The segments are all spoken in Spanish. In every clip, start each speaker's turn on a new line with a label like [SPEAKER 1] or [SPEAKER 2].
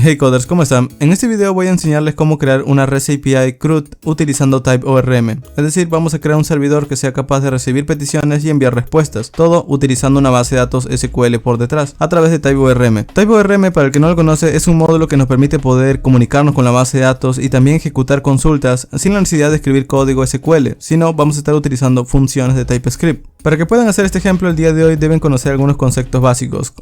[SPEAKER 1] Hey coders, ¿cómo están? En este video voy a enseñarles cómo crear una REST API CRUD utilizando TypeORM. Es decir, vamos a crear un servidor que sea capaz de recibir peticiones y enviar respuestas, todo utilizando una base de datos SQL por detrás, a través de TypeORM. TypeORM, para el que no lo conoce, es un módulo que nos permite poder comunicarnos con la base de datos y también ejecutar consultas sin la necesidad de escribir código SQL, sino vamos a estar utilizando funciones de TypeScript. Para que puedan hacer este ejemplo el día de hoy deben conocer algunos conceptos básicos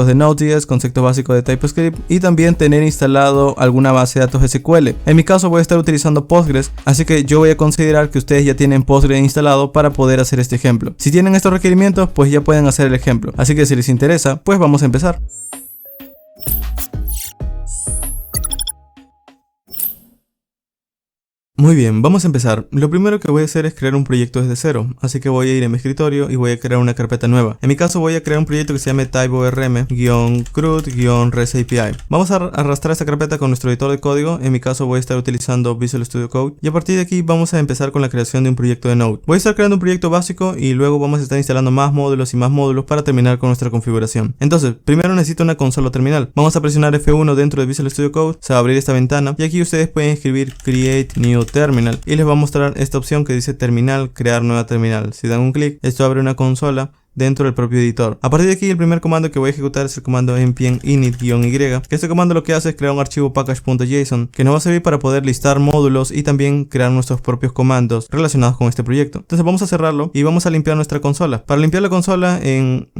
[SPEAKER 1] de Node.js, conceptos básicos de TypeScript y también tener instalado alguna base de datos SQL. En mi caso voy a estar utilizando Postgres, así que yo voy a considerar que ustedes ya tienen Postgres instalado para poder hacer este ejemplo. Si tienen estos requerimientos, pues ya pueden hacer el ejemplo. Así que si les interesa, pues vamos a empezar. Muy bien, vamos a empezar. Lo primero que voy a hacer es crear un proyecto desde cero, así que voy a ir a mi escritorio y voy a crear una carpeta nueva. En mi caso voy a crear un proyecto que se llame TypeORM-CRUD-REST API. Vamos a arrastrar esta carpeta con nuestro editor de código. En mi caso voy a estar utilizando Visual Studio Code y a partir de aquí vamos a empezar con la creación de un proyecto de Node. Voy a estar creando un proyecto básico y luego vamos a estar instalando más módulos y más módulos para terminar con nuestra configuración. Entonces, primero necesito una consola terminal. Vamos a presionar F1 dentro de Visual Studio Code, se va a abrir esta ventana y aquí ustedes pueden escribir Create New Terminal y les va a mostrar esta opción que dice terminal, crear nueva terminal. Si dan un clic, esto abre una consola dentro del propio editor. A partir de aquí el primer comando que voy a ejecutar es el comando npm init-y, que este comando lo que hace es crear un archivo package.json que nos va a servir para poder listar módulos y también crear nuestros propios comandos relacionados con este proyecto. Entonces vamos a cerrarlo y vamos a limpiar nuestra consola. Para limpiar la consola, en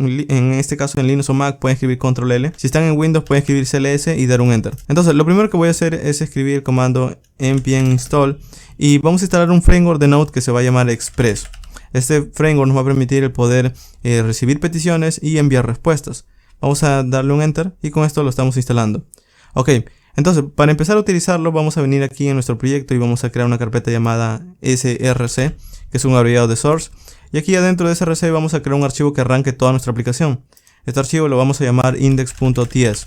[SPEAKER 1] este caso en Linux o Mac pueden escribir control L. Si están en Windows pueden escribir cls y dar un enter. Entonces lo primero que voy a hacer es escribir el comando npm install y vamos a instalar un framework de Node que se va a llamar Express. Este framework nos va a permitir el poder recibir peticiones y enviar respuestas. Vamos a darle un enter y con esto lo estamos instalando. Ok, entonces para empezar a utilizarlo vamos a venir aquí en nuestro proyecto y vamos a crear una carpeta llamada src, que es un abreviado de source. Y aquí adentro de src vamos a crear un archivo que arranque toda nuestra aplicación. Este archivo lo vamos a llamar index.ts.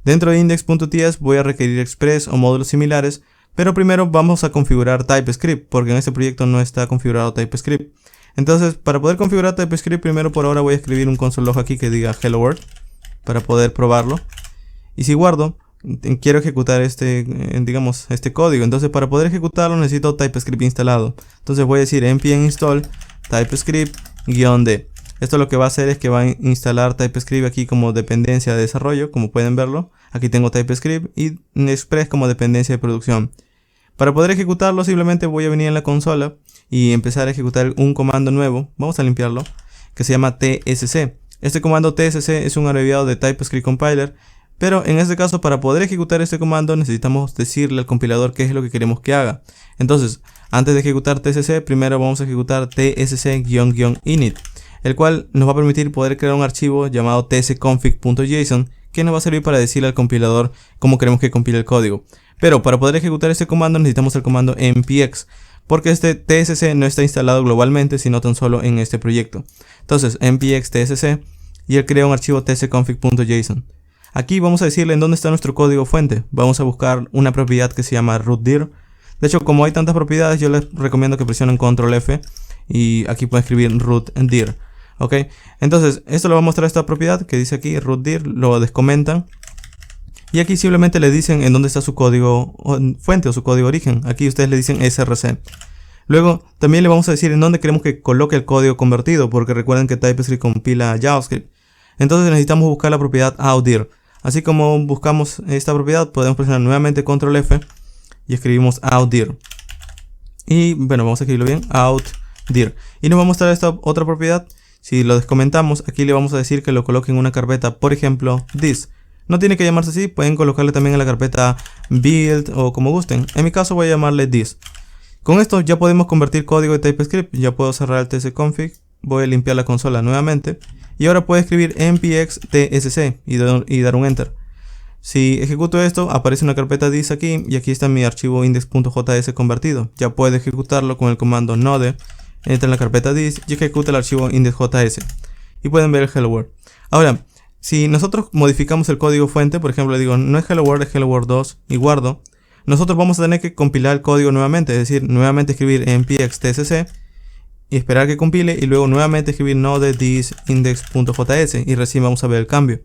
[SPEAKER 1] Dentro de index.ts voy a requerir Express o módulos similares, pero primero vamos a configurar TypeScript, porque en este proyecto no está configurado TypeScript. Entonces, para poder configurar TypeScript, primero por ahora voy a escribir un console log aquí que diga hello world, para poder probarlo. Y si guardo, quiero ejecutar este código. Entonces, para poder ejecutarlo necesito TypeScript instalado. Entonces voy a decir npm install TypeScript-d. Esto lo que va a hacer es que va a instalar TypeScript aquí como dependencia de desarrollo, como pueden verlo. Aquí tengo TypeScript y Express como dependencia de producción. Para poder ejecutarlo simplemente voy a venir en la consola y empezar a ejecutar un comando nuevo, vamos a limpiarlo, que se llama tsc. Este comando tsc es un abreviado de TypeScript Compiler, pero en este caso para poder ejecutar este comando necesitamos decirle al compilador qué es lo que queremos que haga. Entonces, antes de ejecutar tsc, primero vamos a ejecutar tsc-init, el cual nos va a permitir poder crear un archivo llamado tsconfig.json que nos va a servir para decirle al compilador cómo queremos que compile el código. Pero para poder ejecutar este comando necesitamos el comando npx, porque este tsc no está instalado globalmente sino tan solo en este proyecto. Entonces npx tsc y él crea un archivo tsconfig.json. Aquí vamos a decirle en dónde está nuestro código fuente. Vamos a buscar una propiedad que se llama rootdir. De hecho, como hay tantas propiedades, yo les recomiendo que presionen control F y aquí pueden escribir rootdir. Ok, entonces esto lo va a mostrar esta propiedad que dice aquí rootdir, lo descomentan. Y aquí simplemente le dicen en dónde está su código fuente o su código origen. Aquí ustedes le dicen src. Luego también le vamos a decir en dónde queremos que coloque el código convertido, porque recuerden que TypeScript compila JavaScript. Entonces necesitamos buscar la propiedad outdir. Así como buscamos esta propiedad, podemos presionar nuevamente control F y escribimos outdir. Y bueno, vamos a escribirlo bien, outdir. Y nos va a mostrar esta otra propiedad. Si lo descomentamos, aquí le vamos a decir que lo coloque en una carpeta, por ejemplo, this. No tiene que llamarse así, pueden colocarle también en la carpeta build o como gusten. En mi caso voy a llamarle this. Con esto ya podemos convertir código de TypeScript. Ya puedo cerrar el tsconfig, voy a limpiar la consola nuevamente. Y ahora puedo escribir npx tsc y dar un enter. Si ejecuto esto, aparece una carpeta this aquí y aquí está mi archivo index.js convertido. Ya puedo ejecutarlo con el comando node. Entra en la carpeta this y ejecuta el archivo index.js. Y pueden ver el hello world. Ahora, si nosotros modificamos el código fuente, por ejemplo, le digo no es hello world, es hello world 2 y guardo, nosotros vamos a tener que compilar el código nuevamente, es decir, nuevamente escribir npx tsc y esperar que compile y luego nuevamente escribir node this index.js y recién vamos a ver el cambio.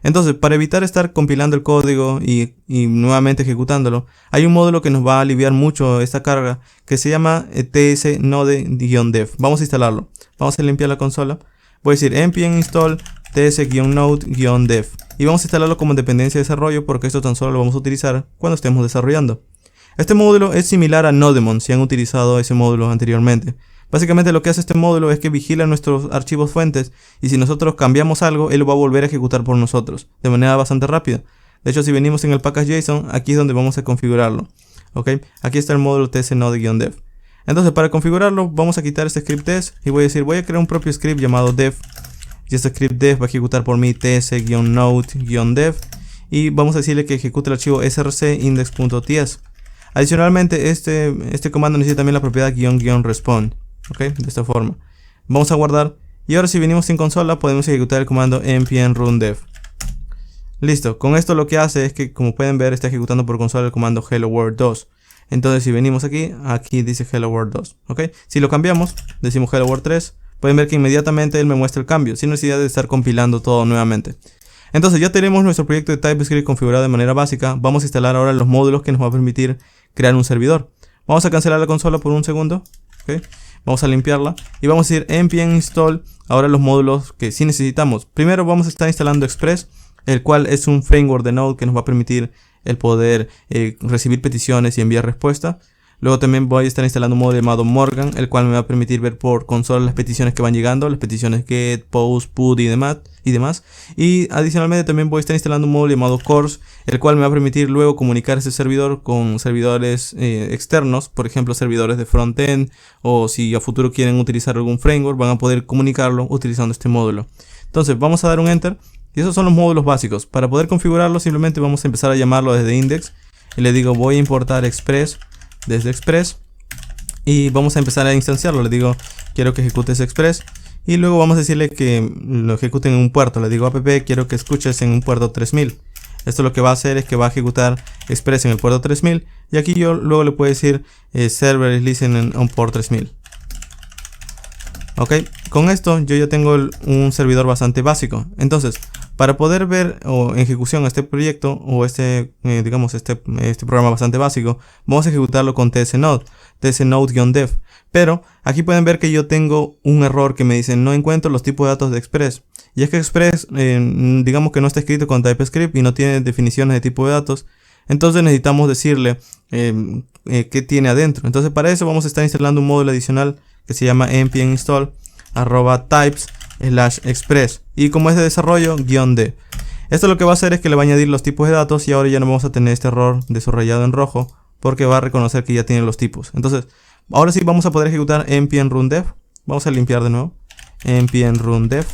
[SPEAKER 1] Entonces, para evitar estar compilando el código y nuevamente ejecutándolo, hay un módulo que nos va a aliviar mucho esta carga que se llama tsnode-dev. Vamos a instalarlo. Vamos a limpiar la consola. Voy a decir npm install ts-node-dev y vamos a instalarlo como dependencia de desarrollo porque esto tan solo lo vamos a utilizar cuando estemos desarrollando. Este módulo es similar a Nodemon si han utilizado ese módulo anteriormente. Básicamente lo que hace este módulo es que vigila nuestros archivos fuentes y si nosotros cambiamos algo, él lo va a volver a ejecutar por nosotros de manera bastante rápida. De hecho, si venimos en el package.json, aquí es donde vamos a configurarlo. ¿Ok? Aquí está el módulo tsnode-dev. Entonces, para configurarlo, vamos a quitar este script test y voy a decir, voy a crear un propio script llamado dev. Y este script dev va a ejecutar por mí ts-node-dev y vamos a decirle que ejecute el archivo src-index.ts. Adicionalmente, este comando necesita también la propiedad --respawn. ¿Ok? De esta forma. Vamos a guardar. Y ahora si venimos sin consola, podemos ejecutar el comando npm run dev. Listo. Con esto lo que hace es que, como pueden ver, está ejecutando por consola el comando hello world 2. Entonces si venimos aquí dice hello world 2. ¿Ok? Si lo cambiamos, decimos hello world 3. Pueden ver que inmediatamente él me muestra el cambio, sin necesidad de estar compilando todo nuevamente. Entonces ya tenemos nuestro proyecto de TypeScript configurado de manera básica. Vamos a instalar ahora los módulos que nos va a permitir crear un servidor. Vamos a cancelar la consola por un segundo. ¿Ok? Vamos a limpiarla y vamos a decir npm install ahora los módulos que sí necesitamos. Primero vamos a estar instalando Express, el cual es un framework de Node que nos va a permitir el poder recibir peticiones y enviar respuesta. Luego también voy a estar instalando un módulo llamado Morgan, el cual me va a permitir ver por consola las peticiones que van llegando, las peticiones get, post, put y demás. Y adicionalmente también voy a estar instalando un módulo llamado Cores, el cual me va a permitir luego comunicar ese servidor con servidores externos, por ejemplo servidores de frontend, o si a futuro quieren utilizar algún framework, van a poder comunicarlo utilizando este módulo. Entonces vamos a dar un enter y esos son los módulos básicos. Para poder configurarlo simplemente vamos a empezar a llamarlo desde index y le digo voy a importar Express desde Express y vamos a empezar a instanciarlo. Le digo quiero que ejecutes Express y luego vamos a decirle que lo ejecute en un puerto. Le digo app quiero que escuches en un puerto 3000. Esto lo que va a hacer es que va a ejecutar Express en el puerto 3000 y aquí yo luego le puedo decir server is listening on port 3000. Ok, con esto yo ya tengo un servidor bastante básico. Entonces para poder ver en ejecución este proyecto o este programa bastante básico, vamos a ejecutarlo con tsnode, tsnode-dev. Pero aquí pueden ver que yo tengo un error que me dice no encuentro los tipos de datos de Express. Y es que Express, digamos que no está escrito con TypeScript y no tiene definiciones de tipo de datos. Entonces necesitamos decirle qué tiene adentro. Entonces para eso vamos a estar instalando un módulo adicional que se llama npm install @types/express y como es de desarrollo -d. Esto lo que va a hacer es que le va a añadir los tipos de datos y ahora ya no vamos a tener este error de subrayado en rojo porque va a reconocer que ya tiene los tipos. Entonces ahora sí vamos a poder ejecutar npm run dev. Vamos a limpiar de nuevo npm run dev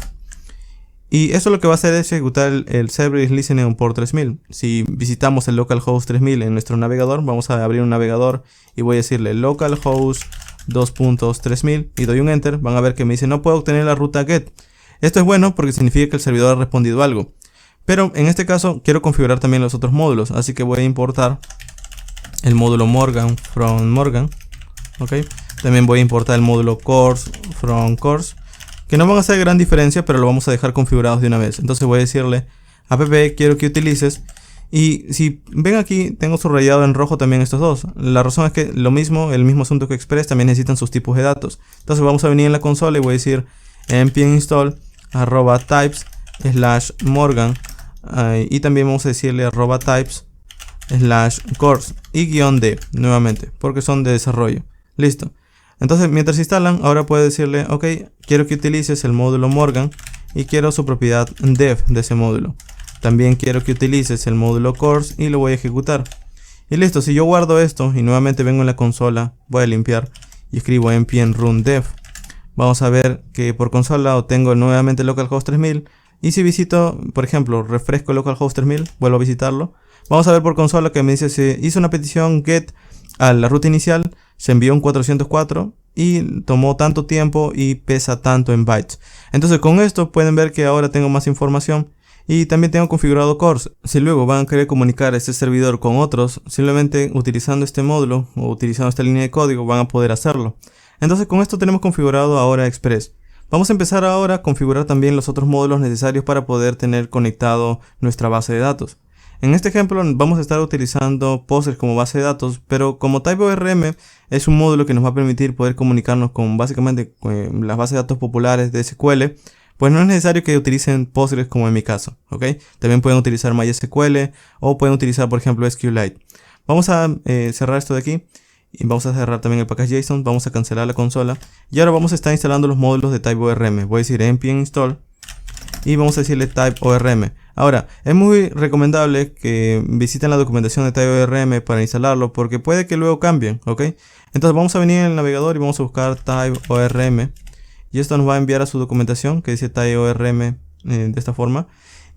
[SPEAKER 1] y esto lo que va a hacer es ejecutar el server is listening on port 3000. Si visitamos el localhost 3000 en nuestro navegador, vamos a abrir un navegador y voy a decirle localhost 2.3000 y doy un enter. Van a ver que me dice no puedo obtener la ruta get. Esto es bueno porque significa que el servidor ha respondido algo, pero en este caso quiero configurar también los otros módulos, así que voy a importar el módulo Morgan from Morgan. Ok, también voy a importar el módulo Cores from Cores, que no van a hacer gran diferencia, pero lo vamos a dejar configurados de una vez. Entonces voy a decirle app quiero que utilices. Y si ven aquí, tengo subrayado en rojo también estos dos. La razón es que el mismo asunto que Express, también necesitan sus tipos de datos. Entonces vamos a venir en la consola y voy a decir npm install @types/morgan y también vamos a decirle @types/cores y -d nuevamente, porque son de desarrollo. Listo. Entonces mientras se instalan, ahora puedo decirle ok, quiero que utilices el módulo Morgan y quiero su propiedad dev de ese módulo. También quiero que utilices el módulo Cores y lo voy a ejecutar. Y listo, si yo guardo esto y nuevamente vengo en la consola, voy a limpiar y escribo npm run dev. Vamos a ver que por consola obtengo nuevamente localhost 3000. Y si visito, por ejemplo, refresco localhost 3000, vuelvo a visitarlo. Vamos a ver por consola que me dice se hizo una petición get a la ruta inicial, se envió un 404 y tomó tanto tiempo y pesa tanto en bytes. Entonces con esto pueden ver que ahora tengo más información. Y también tengo configurado Cores. Si luego van a querer comunicar este servidor con otros, simplemente utilizando este módulo o utilizando esta línea de código van a poder hacerlo. Entonces con esto tenemos configurado ahora Express. Vamos a empezar ahora a configurar también los otros módulos necesarios para poder tener conectado nuestra base de datos. En este ejemplo vamos a estar utilizando Postgres como base de datos, pero como TypeORM es un módulo que nos va a permitir poder comunicarnos con básicamente las bases de datos populares de SQL, pues no es necesario que utilicen Postgres como en mi caso, ¿ok? También pueden utilizar MySQL o pueden utilizar por ejemplo SQLite. Vamos a cerrar esto de aquí y vamos a cerrar también el package.json, vamos a cancelar la consola y ahora vamos a estar instalando los módulos de TypeORM. Voy a decir npm install y vamos a decirle TypeORM. Ahora, es muy recomendable que visiten la documentación de TypeORM para instalarlo porque puede que luego cambien, ¿ok? Entonces vamos a venir en el navegador y vamos a buscar TypeORM y esto nos va a enviar a su documentación que dice TypeORM de esta forma.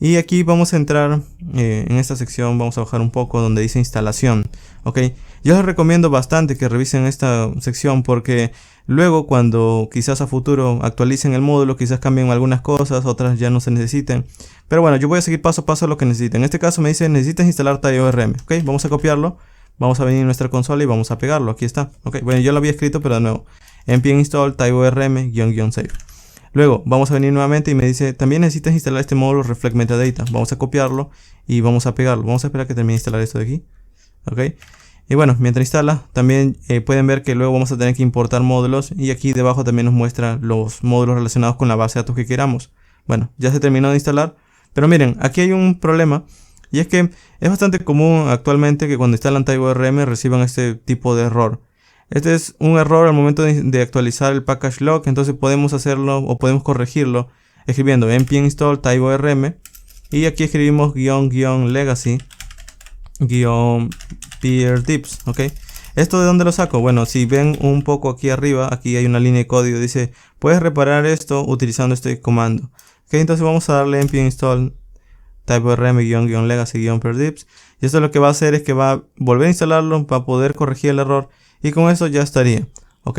[SPEAKER 1] Y aquí vamos a entrar en esta sección, vamos a bajar un poco donde dice instalación, ¿ok? Yo les recomiendo bastante que revisen esta sección porque luego cuando quizás a futuro actualicen el módulo, quizás cambien algunas cosas, otras ya no se necesiten. Pero bueno, yo voy a seguir paso a paso lo que necesiten. En este caso me dice necesitas instalar TypeORM, ¿ok? Vamos a copiarlo, vamos a venir a nuestra consola y vamos a pegarlo, aquí está, ¿ok? Bueno, yo lo había escrito pero de nuevo, npm install TypeORM --save. Luego vamos a venir nuevamente y me dice también necesitas instalar este módulo reflect metadata. Vamos a copiarlo y vamos a pegarlo. Vamos a esperar que termine de instalar esto de aquí, ok. Y bueno, mientras instala también pueden ver que luego vamos a tener que importar módulos y aquí debajo también nos muestra los módulos relacionados con la base de datos que queramos. Bueno, ya se terminó de instalar, pero miren, aquí hay un problema y es que es bastante común actualmente que cuando instalan TypeORM reciban este tipo de error. Este es un error al momento de actualizar el package log, entonces podemos hacerlo o podemos corregirlo escribiendo npm install TypeORM y aquí escribimos --legacy -peerdips, ok. ¿Esto de dónde lo saco? Bueno, si ven un poco aquí arriba, aquí hay una línea de código, dice puedes reparar esto utilizando este comando, ok. Entonces vamos a darle npm install TypeORM -legacy -peerdips y esto lo que va a hacer es que va a volver a instalarlo para poder corregir el error. Y con eso ya estaría, ¿ok?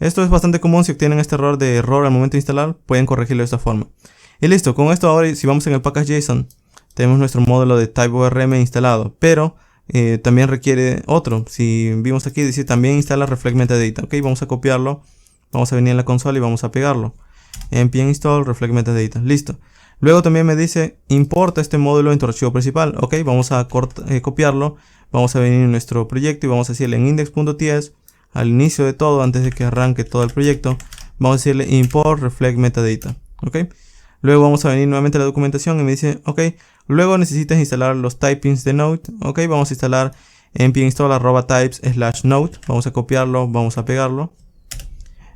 [SPEAKER 1] Esto es bastante común si obtienen este error al momento de instalar, pueden corregirlo de esta forma. Y listo, con esto ahora si vamos en el package.json, tenemos nuestro módulo de TypeORM instalado, pero también requiere otro. Si vimos aquí dice también instala reflect metadata, ¿ok? Vamos a copiarlo, vamos a venir a la consola y vamos a pegarlo. npm install reflect metadata, listo. Luego también me dice importa este módulo en tu archivo principal, ¿ok? Vamos a copiarlo. Vamos a venir a nuestro proyecto y vamos a decirle en index.ts, al inicio de todo, antes de que arranque todo el proyecto, vamos a decirle import reflect metadata, ¿ok? Luego vamos a venir nuevamente a la documentación y me dice, ok, luego necesitas instalar los typings de Node, ok, vamos a instalar npm install @types/node, vamos a copiarlo, vamos a pegarlo.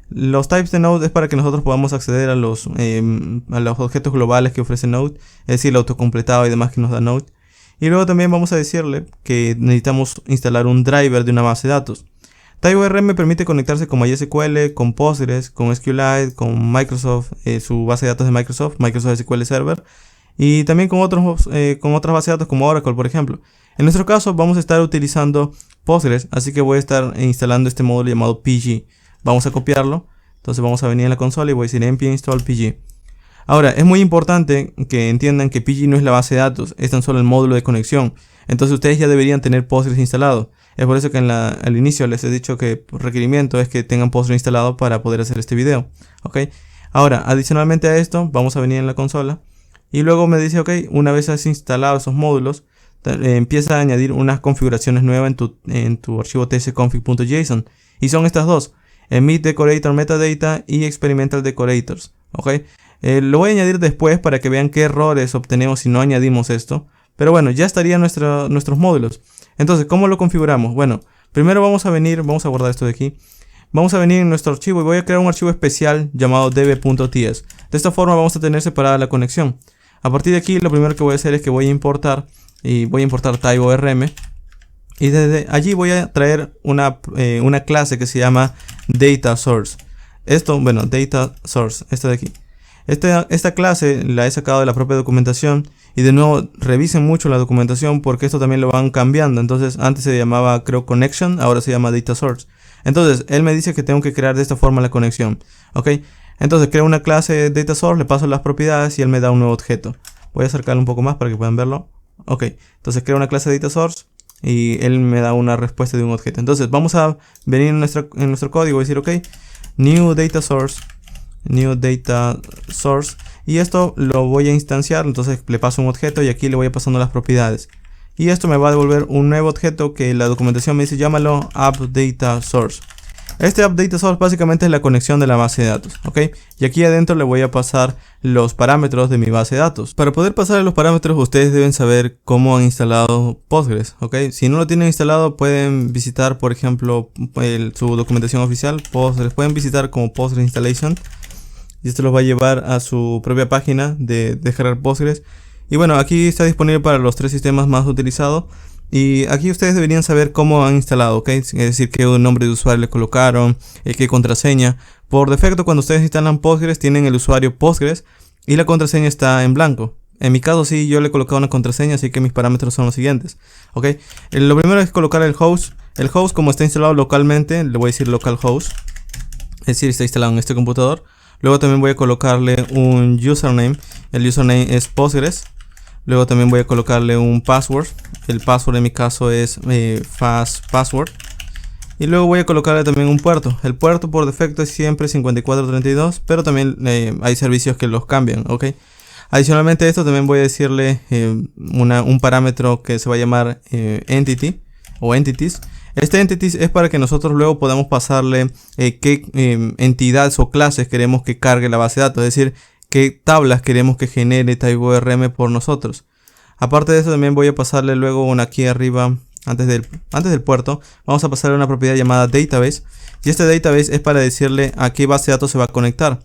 [SPEAKER 1] Los types de Node es para que nosotros podamos acceder a los objetos globales que ofrece Node, es decir, el autocompletado y demás que nos da Node. Y luego también vamos a decirle que necesitamos instalar un driver de una base de datos. TypeORM permite conectarse con MySQL, con Postgres, con SQLite, con Microsoft, su base de datos de Microsoft SQL Server, y también con otras bases de datos como Oracle, por ejemplo. En nuestro caso vamos a estar utilizando Postgres, así que voy a estar instalando este módulo llamado PG. Vamos a copiarlo, entonces vamos a venir a la consola y voy a decir npm install PG. Ahora, es muy importante que entiendan que PG no es la base de datos, es tan solo el módulo de conexión. Entonces ustedes ya deberían tener Postgres instalado. Es por eso que al inicio les he dicho que el requerimiento es que tengan Postgres instalado para poder hacer este video, ¿ok? Ahora, adicionalmente a esto, vamos a venir en la consola y luego me dice, ok, una vez has instalado esos módulos, empieza a añadir unas configuraciones nuevas en tu archivo tsconfig.json y son estas dos, emit decorator metadata y experimental decorators, ¿ok? Lo voy a añadir después para que vean qué errores obtenemos si no añadimos esto. Pero bueno, ya estarían nuestros módulos. Entonces, ¿cómo lo configuramos? Bueno, primero vamos a guardar esto de aquí. Vamos a venir en nuestro archivo y voy a crear un archivo especial llamado db.ts. De esta forma vamos a tener separada la conexión. A partir de aquí lo primero que voy a hacer es que voy a importar TypeORM. Y desde allí voy a traer una clase que se llama data source. Data source, esta de aquí. Esta clase la he sacado de la propia documentación y de nuevo revisen mucho la documentación porque esto también lo van cambiando. Entonces antes se llamaba creo connection, ahora se llama data source. Entonces él me dice que tengo que crear de esta forma la conexión, ¿ok? Entonces creo una clase data source, le paso las propiedades y él me da un nuevo objeto. Voy a acercarlo un poco más para que puedan verlo. Ok, entonces creo una clase data source y él me da una respuesta de un objeto. Entonces vamos a venir en nuestro código y decir ok, new data source new data source, y esto lo voy a instanciar. Entonces le paso un objeto y aquí le voy pasando las propiedades, y esto me va a devolver un nuevo objeto que la documentación me dice llámalo appDataSource. Este appDataSource básicamente es la conexión de la base de datos, ¿ok? Y aquí adentro le voy a pasar los parámetros de mi base de datos. Para poder pasar los parámetros, ustedes deben saber cómo han instalado Postgres, ¿ok? Si no lo tienen instalado, pueden visitar, por ejemplo, su documentación oficial, Postgres. Pueden visitar como Postgres Installation, y esto los va a llevar a su propia página de descargar Postgres. Y bueno, aquí está disponible para los 3 sistemas más utilizados. Y aquí ustedes deberían saber cómo han instalado, ¿ok? Es decir, qué nombre de usuario le colocaron, qué contraseña. Por defecto, cuando ustedes instalan Postgres, tienen el usuario Postgres y la contraseña está en blanco. En mi caso sí, yo le he colocado una contraseña, así que mis parámetros son los siguientes, ¿ok? Lo primero es colocar el host. El host, como está instalado localmente, le voy a decir localhost, es decir, está instalado en este computador. Luego también voy a colocarle un username. El username es Postgres. Luego también voy a colocarle un password. El password en mi caso es fast password. Y luego voy a colocarle también un puerto. El puerto por defecto es siempre 5432, pero también hay servicios que los cambian, ¿ok? Adicionalmente a esto también voy a decirle un parámetro que se va a llamar entity o entities. Este entities es para que nosotros luego podamos pasarle qué entidades o clases queremos que cargue la base de datos, es decir, qué tablas queremos que genere TypeORM por nosotros. Aparte de eso, también voy a pasarle luego aquí arriba, antes del puerto, vamos a pasarle una propiedad llamada database. Y este database es para decirle a qué base de datos se va a conectar.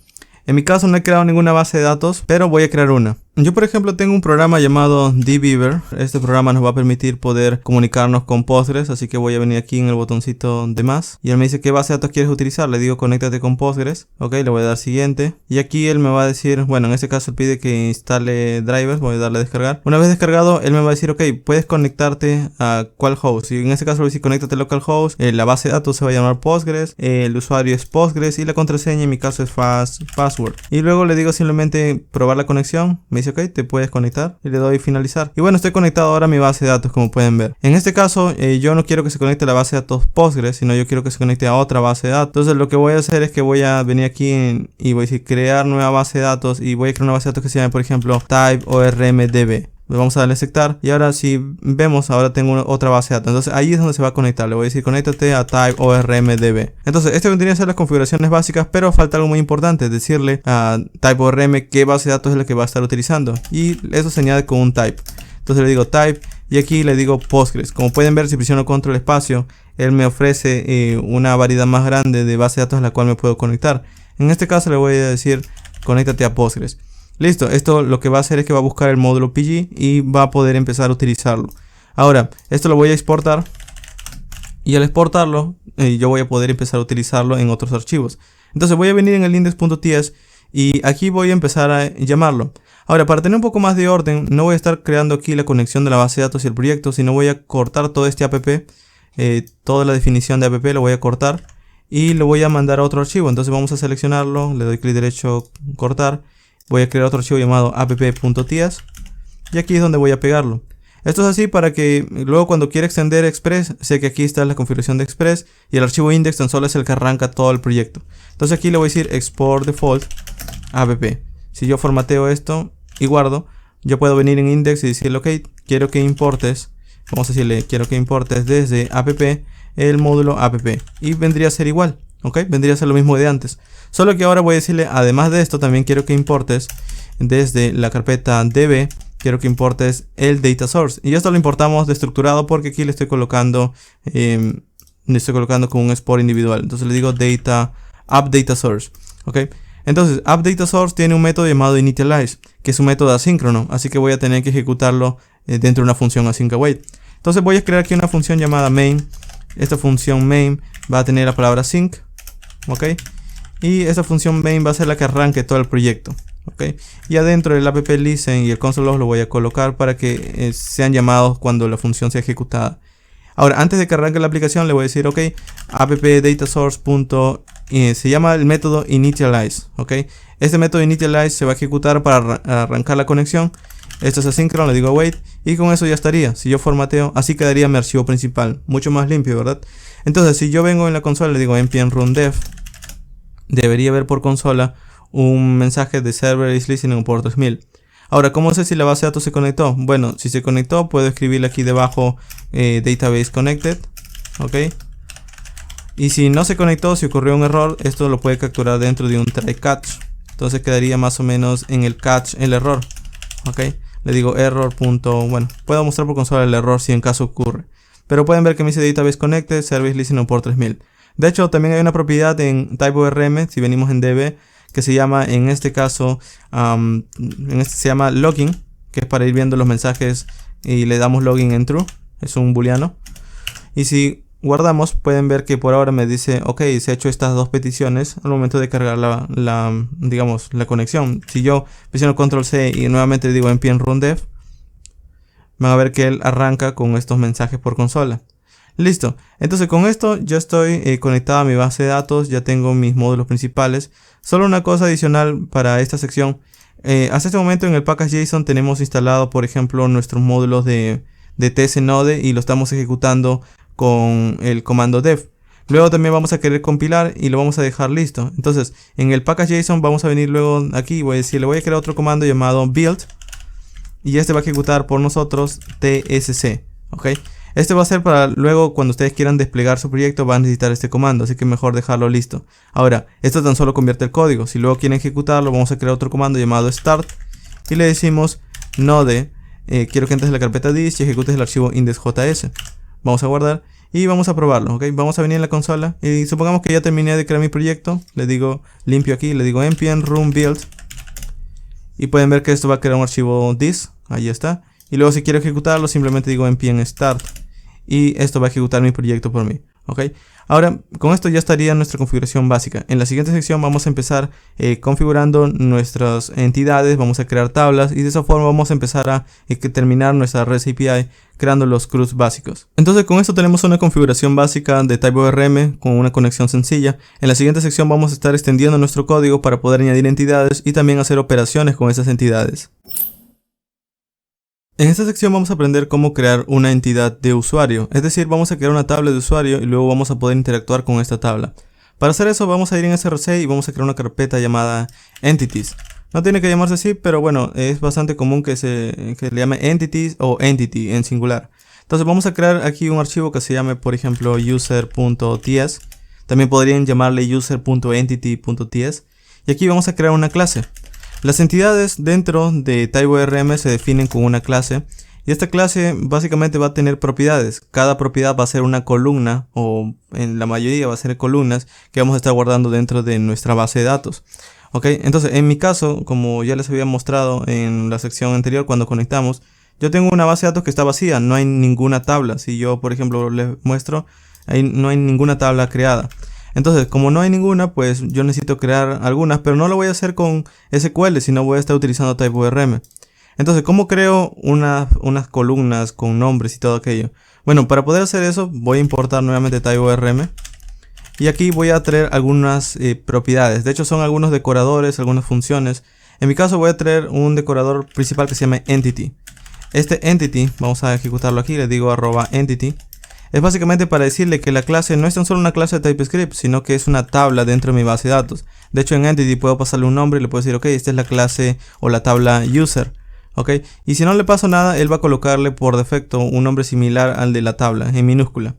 [SPEAKER 1] En mi caso no he creado ninguna base de datos, pero voy a crear una. Yo por ejemplo tengo un programa llamado dbeaver. Este programa nos va a permitir poder comunicarnos con Postgres, así que voy a venir aquí en el botoncito de más. Y él me dice qué base de datos quieres utilizar. Le digo conéctate con Postgres. Ok, le voy a dar siguiente. Y aquí él me va a decir, bueno, en este caso él pide que instale drivers. Voy a darle a descargar. Una vez descargado, él me va a decir, ok, puedes conectarte a cuál host. Y en este caso le voy a decir conéctate a localhost. La base de datos se va a llamar Postgres. El usuario es Postgres y la contraseña en mi caso es fast password. Y luego le digo simplemente probar la conexión. Me dice ok, te puedes conectar y le doy finalizar. Y bueno, estoy conectado ahora a mi base de datos, como pueden ver. En este caso yo no quiero que se conecte a la base de datos Postgres, sino yo quiero que se conecte a otra base de datos. Entonces lo que voy a hacer es que voy a venir aquí y voy a decir crear nueva base de datos, y voy a crear una base de datos que se llame por ejemplo TypeORMDB. Vamos a darle aceptar y ahora si vemos, ahora tengo otra base de datos. Entonces ahí es donde se va a conectar. Le voy a decir conéctate a TypeORMDB. Entonces este vendría a ser las configuraciones básicas, pero falta algo muy importante, decirle a TypeORM qué base de datos es la que va a estar utilizando, y eso se añade con un type. Entonces le digo type y aquí le digo Postgres. Como pueden ver, si presiono control espacio, él me ofrece una variedad más grande de base de datos a la cual me puedo conectar. En este caso le voy a decir conéctate a Postgres. Listo, esto lo que va a hacer es que va a buscar el módulo PG y va a poder empezar a utilizarlo. Ahora, esto lo voy a exportar, y al exportarlo yo voy a poder empezar a utilizarlo en otros archivos. Entonces voy a venir en el index.ts y aquí voy a empezar a llamarlo. Ahora, para tener un poco más de orden, no voy a estar creando aquí la conexión de la base de datos y el proyecto, sino voy a cortar todo este app, toda la definición de app lo voy a cortar y lo voy a mandar a otro archivo. Entonces vamos a seleccionarlo, le doy clic derecho, cortar. Voy a crear otro archivo llamado app.ts y aquí es donde voy a pegarlo. Esto es así para que luego cuando quiera extender Express, sé que aquí está la configuración de Express y el archivo index tan solo es el que arranca todo el proyecto. Entonces aquí le voy a decir export default app. Si yo formateo esto y guardo, yo puedo venir en index y decirle ok, quiero que importes, vamos a decirle quiero que importes desde app el módulo app, y vendría a ser igual. Ok, vendría a ser lo mismo de antes. Solo que ahora voy a decirle, además de esto, también quiero que importes desde la carpeta db, quiero que importes el data source. Y esto lo importamos de estructurado porque aquí le estoy colocando con un export individual. Entonces le digo data appData source. Ok, entonces appData source tiene un método llamado initialize, que es un método asíncrono. Así que voy a tener que ejecutarlo dentro de una función async await. Entonces voy a crear aquí una función llamada main. Esta función main va a tener la palabra sync. Ok, y esa función main va a ser la que arranque todo el proyecto. Ok, y adentro del app listen y el console log lo voy a colocar para que sean llamados cuando la función sea ejecutada. Ahora, antes de que arranque la aplicación, le voy a decir ok, appDataSource. Se llama el método initialize. Ok, este método initialize se va a ejecutar para arrancar la conexión. Esto es asíncrono, le digo await y con eso ya estaría. Si yo formateo, así quedaría mi archivo principal, mucho más limpio, ¿verdad? Entonces si yo vengo en la consola, le digo npm run dev, debería ver por consola un mensaje de server is listening por 3000. Ahora, ¿cómo sé si la base de datos se conectó? Bueno, si se conectó, puedo escribirle aquí debajo database connected, ok. Y si no se conectó, si ocurrió un error, esto lo puede capturar dentro de un try catch. Entonces quedaría más o menos en el catch el error, ok. Le digo error. Bueno, puedo mostrar por consola el error si en caso ocurre. Pero pueden ver que me dice database connected, service listening por 3000. De hecho, también hay una propiedad en TypeORM, si venimos en DB, que se llama, en este caso, se llama login, que es para ir viendo los mensajes y le damos login en true, es un booleano. Y si guardamos, pueden ver que por ahora me dice, ok, se ha hecho estas dos peticiones al momento de cargar digamos, la conexión. Si yo presiono control C y nuevamente digo npm run dev, van a ver que él arranca con estos mensajes por consola. Listo, entonces con esto ya estoy conectado a mi base de datos, ya tengo mis módulos principales. Solo una cosa adicional para esta sección, hasta este momento en el package.json tenemos instalado, por ejemplo, nuestros módulos de tsnode y lo estamos ejecutando con el comando dev. Luego también vamos a querer compilar y lo vamos a dejar listo. Entonces en el package.json vamos a venir luego aquí, voy a decir, le voy a crear otro comando llamado build y este va a ejecutar por nosotros tsc, ok. Este va a ser para luego cuando ustedes quieran desplegar su proyecto van a necesitar este comando, así que mejor dejarlo listo. Ahora, esto tan solo convierte el código. Si luego quieren ejecutarlo, vamos a crear otro comando llamado start y le decimos node, quiero que entres en la carpeta dist y ejecutes el archivo index.js. Vamos a guardar y vamos a probarlo, ¿ok? Vamos a venir en la consola y supongamos que ya terminé de crear mi proyecto. Le digo limpio aquí, le digo npm run build y pueden ver que esto va a crear un archivo dist, ahí está. Y luego si quiero ejecutarlo, simplemente digo npm start y esto va a ejecutar mi proyecto por mí, ¿ok? Ahora, con esto ya estaría nuestra configuración básica. En la siguiente sección vamos a empezar configurando nuestras entidades, vamos a crear tablas y de esa forma vamos a empezar a terminar nuestra REST API creando los CRUDs básicos. Entonces con esto tenemos una configuración básica de TypeORM con una conexión sencilla. En la siguiente sección vamos a estar extendiendo nuestro código para poder añadir entidades y también hacer operaciones con esas entidades. En esta sección vamos a aprender cómo crear una entidad de usuario, es decir, vamos a crear una tabla de usuario y luego vamos a poder interactuar con esta tabla. Para hacer eso vamos a ir en src y vamos a crear una carpeta llamada entities. No tiene que llamarse así, pero bueno, es bastante común que le llame entities o entity en singular. Entonces vamos a crear aquí un archivo que se llame, por ejemplo, user.ts. También podrían llamarle user.entity.ts. Y aquí vamos a crear una clase. Las entidades dentro de TypeORM se definen con una clase y esta clase básicamente va a tener propiedades. Cada propiedad va a ser una columna o en la mayoría va a ser columnas que vamos a estar guardando dentro de nuestra base de datos. Ok, entonces en mi caso, como ya les había mostrado en la sección anterior cuando conectamos, yo tengo una base de datos que está vacía, no hay ninguna tabla. Si yo por ejemplo les muestro, ahí no hay ninguna tabla creada. Entonces, como no hay ninguna, pues yo necesito crear algunas, pero no lo voy a hacer con SQL, sino voy a estar utilizando TypeORM. Entonces, ¿cómo creo unas columnas con nombres y todo aquello? Bueno, para poder hacer eso, voy a importar nuevamente TypeORM. Y aquí voy a traer algunas propiedades. De hecho, son algunos decoradores, algunas funciones. En mi caso, voy a traer un decorador principal que se llama Entity. Este Entity, vamos a ejecutarlo aquí, le digo @entity. Es básicamente para decirle que la clase no es tan solo una clase de TypeScript, sino que es una tabla dentro de mi base de datos. De hecho, en Entity puedo pasarle un nombre y le puedo decir, ok, esta es la clase o la tabla user. Ok, y si no le paso nada, él va a colocarle por defecto un nombre similar al de la tabla, en minúscula.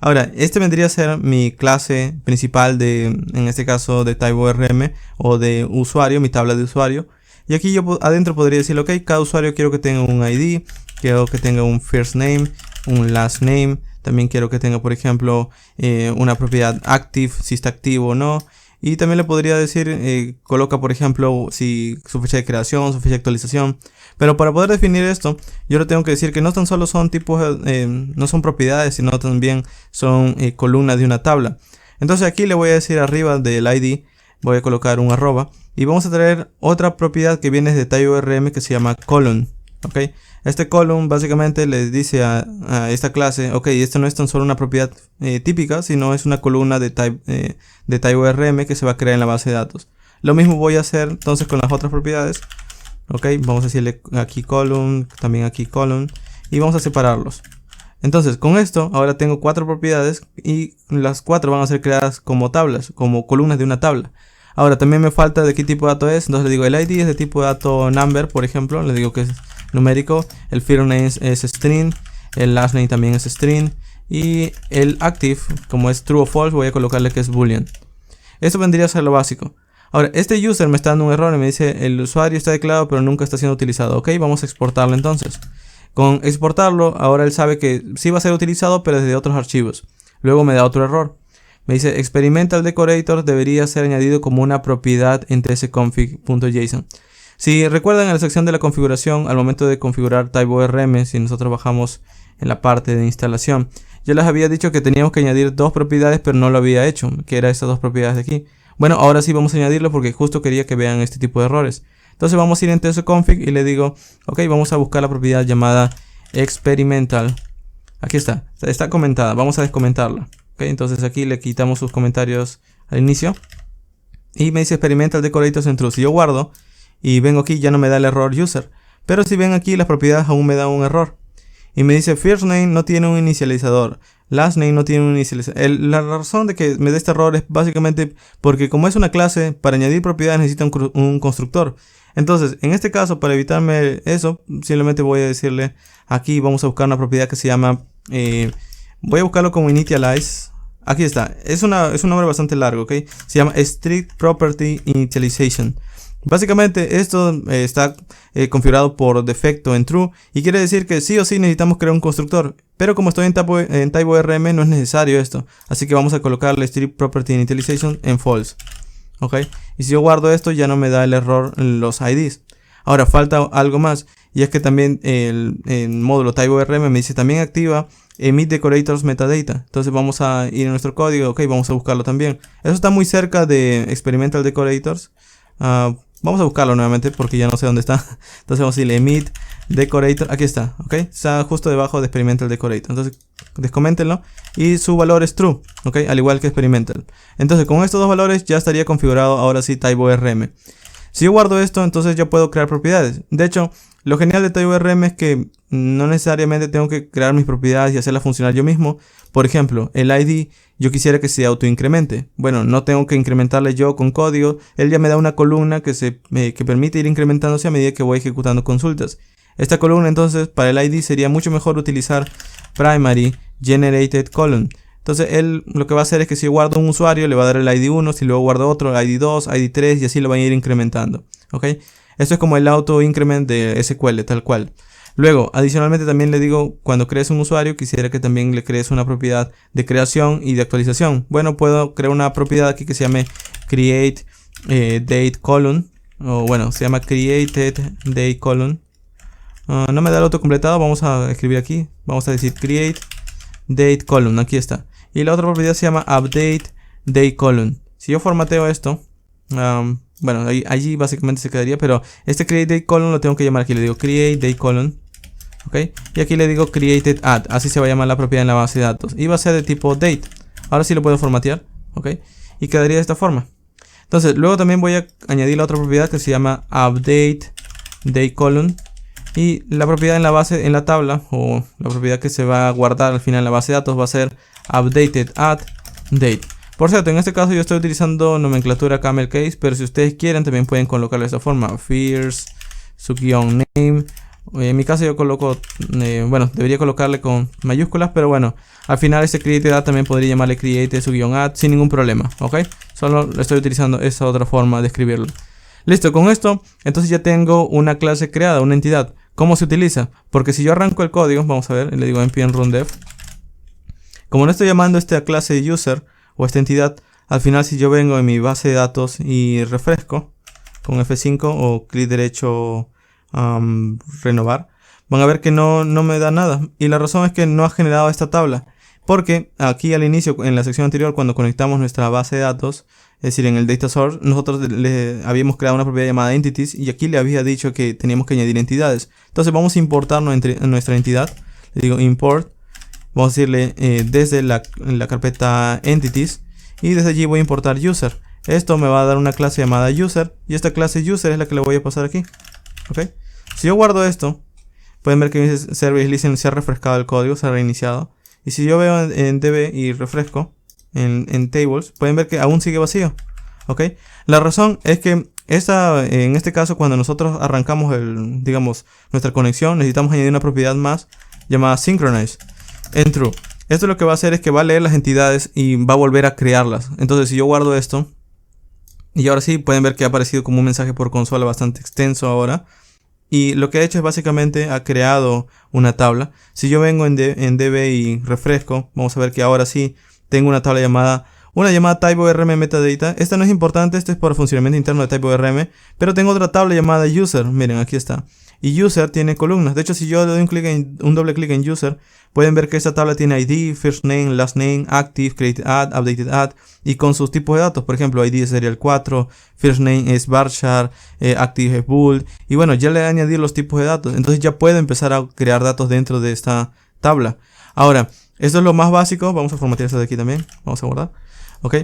[SPEAKER 1] Ahora, este vendría a ser mi clase principal en este caso, de TypeORM o de usuario, mi tabla de usuario. Y aquí yo adentro podría decirle, ok, cada usuario quiero que tenga un ID, quiero que tenga un first name, un last name. También quiero que tenga, por ejemplo, una propiedad active, si está activo o no. Y también le podría decir, coloca, por ejemplo, si su fecha de creación, su fecha de actualización. Pero para poder definir esto, yo le tengo que decir que no tan solo son tipos, no son propiedades, sino también son columnas de una tabla. Entonces aquí le voy a decir arriba del ID, voy a colocar un arroba. Y vamos a traer otra propiedad que viene de TypeORM que se llama column. ¿Ok? Este column básicamente le dice a esta clase, ok, esto no es tan solo una propiedad típica, sino es una columna de TypeORM que se va a crear en la base de datos. Lo mismo voy a hacer entonces con las otras propiedades. Ok, vamos a decirle aquí column, también aquí column, y vamos a separarlos. Entonces con esto ahora tengo 4 propiedades y las 4 van a ser creadas como tablas, como columnas de una tabla. Ahora también me falta de qué tipo de dato es, entonces le digo el ID es de tipo de dato number, por ejemplo, le digo que es numérico, el first name es string, el last name también es string, y el active, como es true o false, voy a colocarle que es boolean. Esto vendría a ser lo básico. Ahora, este user me está dando un error y me dice el usuario está declarado pero nunca está siendo utilizado. Ok, vamos a exportarlo entonces. Con exportarlo, ahora él sabe que sí va a ser utilizado pero desde otros archivos. Luego me da otro error. Me dice experimental decorator debería ser añadido como una propiedad en tsconfig.json. Si recuerdan en la sección de la configuración, al momento de configurar TypeORM, si nosotros bajamos en la parte de instalación, yo les había dicho que teníamos que añadir dos propiedades, pero no lo había hecho, que eran estas dos propiedades de aquí. Bueno, ahora sí vamos a añadirlo porque justo quería que vean este tipo de errores. Entonces vamos a ir en tsconfig y le digo, ok, vamos a buscar la propiedad llamada experimental. Aquí está comentada, vamos a descomentarla. Okay, entonces aquí le quitamos sus comentarios al inicio. Y me dice experimental decorators en true. Si yo guardo y vengo aquí ya no me da el error user. Pero si ven aquí las propiedades aún me dan un error. Y me dice first name no tiene un inicializador. Last name no tiene un inicializador. La razón de que me dé este error es básicamente porque como es una clase, para añadir propiedades necesita un constructor. Entonces, en este caso, para evitarme eso, simplemente voy a decirle, aquí vamos a buscar una propiedad que se llama, voy a buscarlo como initialize. Aquí está, es un nombre bastante largo, ¿ok? Se llama strict property initialization. Básicamente esto está configurado por defecto en true y quiere decir que sí o sí necesitamos crear un constructor, pero como estoy en TypeORM no es necesario esto, así que vamos a colocarle strict property initialization en false. Ok, y si yo guardo esto ya no me da el error en los IDs. Ahora falta algo más, y es que también el módulo TypeORM me dice también activa emit decorators metadata. Entonces vamos a ir a nuestro código, ok, vamos a buscarlo también. Eso está muy cerca de experimental decorators. Vamos a buscarlo nuevamente porque ya no sé dónde está. Entonces vamos a decirle emit decorator, aquí está, ok, está justo debajo de experimental decorator. Entonces descoméntenlo y su valor es true, ok, al igual que experimental. Entonces con estos dos valores ya estaría configurado ahora sí TypeORM. Si yo guardo esto, entonces yo puedo crear propiedades. De hecho, lo genial de TypeORM es que no necesariamente tengo que crear mis propiedades y hacerlas funcionar yo mismo. Por ejemplo, el ID yo quisiera que se autoincremente. Bueno, no tengo que incrementarle yo con código. Él ya me da una columna que permite ir incrementándose a medida que voy ejecutando consultas. Esta columna entonces para el ID sería mucho mejor utilizar primary generated column. Entonces él lo que va a hacer es que si yo guardo un usuario le va a dar el ID 1, si luego guardo otro, el ID 2, ID 3 y así lo van a ir incrementando. ¿Ok? Esto es como el auto increment de SQL tal cual. Luego, adicionalmente también le digo, cuando crees un usuario, quisiera que también le crees una propiedad de creación y de actualización. Bueno, puedo crear una propiedad aquí que se llame create date column. O bueno, se llama created date column. No me da el auto completado, vamos a escribir aquí. Vamos a decir create date column, aquí está. Y la otra propiedad se llama update date column. Si yo formateo esto, bueno, allí básicamente se quedaría, pero este create date column lo tengo que llamar aquí. Le digo create date column, ok, y aquí le digo created add, así se va a llamar la propiedad en la base de datos y va a ser de tipo date. Ahora sí lo puedo formatear, ok, y quedaría de esta forma. Entonces luego también voy a añadir la otra propiedad que se llama update date column, y la propiedad en la base, en la tabla, o la propiedad que se va a guardar al final en la base de datos va a ser updated add date. Por cierto, en este caso yo estoy utilizando nomenclatura camel case, pero si ustedes quieren también pueden colocarlo de esta forma, first -name. En mi caso yo coloco, bueno, debería colocarle con mayúsculas, pero bueno, al final este created add también podría llamarle create -add sin ningún problema, ok. Solo estoy utilizando esa otra forma de escribirlo. Listo, con esto, entonces ya tengo una clase creada, una entidad. ¿Cómo se utiliza? Porque si yo arranco el código, vamos a ver, le digo npm run dev. Como no estoy llamando esta clase de user o esta entidad, al final si yo vengo en mi base de datos y refresco con F5 o clic derecho renovar, van a ver que no me da nada. Y la razón es que no ha generado esta tabla. Porque aquí al inicio, en la sección anterior, cuando conectamos nuestra base de datos, es decir, en el data source, nosotros le habíamos creado una propiedad llamada entities y aquí le había dicho que teníamos que añadir entidades. Entonces vamos a importar nuestra entidad. Le digo import. Vamos a decirle desde la carpeta entities y desde allí voy a importar user. Esto me va a dar una clase llamada user y esta clase user es la que le voy a pasar aquí. ¿Ok? Si yo guardo esto, pueden ver que dice service listen, se ha refrescado el código, se ha reiniciado. Y si yo veo en db y refresco en tables, pueden ver que aún sigue vacío. ¿ok? La razón es que en este caso, cuando nosotros arrancamos digamos, nuestra conexión, necesitamos añadir una propiedad más llamada synchronize en true. Esto lo que va a hacer es que va a leer las entidades y va a volver a crearlas. Entonces, si yo guardo esto, y ahora sí pueden ver que ha aparecido como un mensaje por consola bastante extenso ahora. Y lo que ha hecho es básicamente ha creado una tabla. Si yo vengo en DB y refresco, vamos a ver que ahora sí tengo una tabla llamada typeORM metadata. Esta no es importante, esto es por funcionamiento interno de typeORM, pero tengo otra tabla llamada user. Miren, aquí está. Y user tiene columnas. De hecho, si yo le doy un doble clic en user, pueden ver que esta tabla tiene ID, first name, last name, active, created add, updated add, y con sus tipos de datos. Por ejemplo, ID es serial 4, first name es varchar, active es bool, y bueno, ya le añadí los tipos de datos. Entonces ya puedo empezar a crear datos dentro de esta tabla. Ahora, esto es lo más básico. Vamos a formatear esto de aquí también. Vamos a guardar. Ok.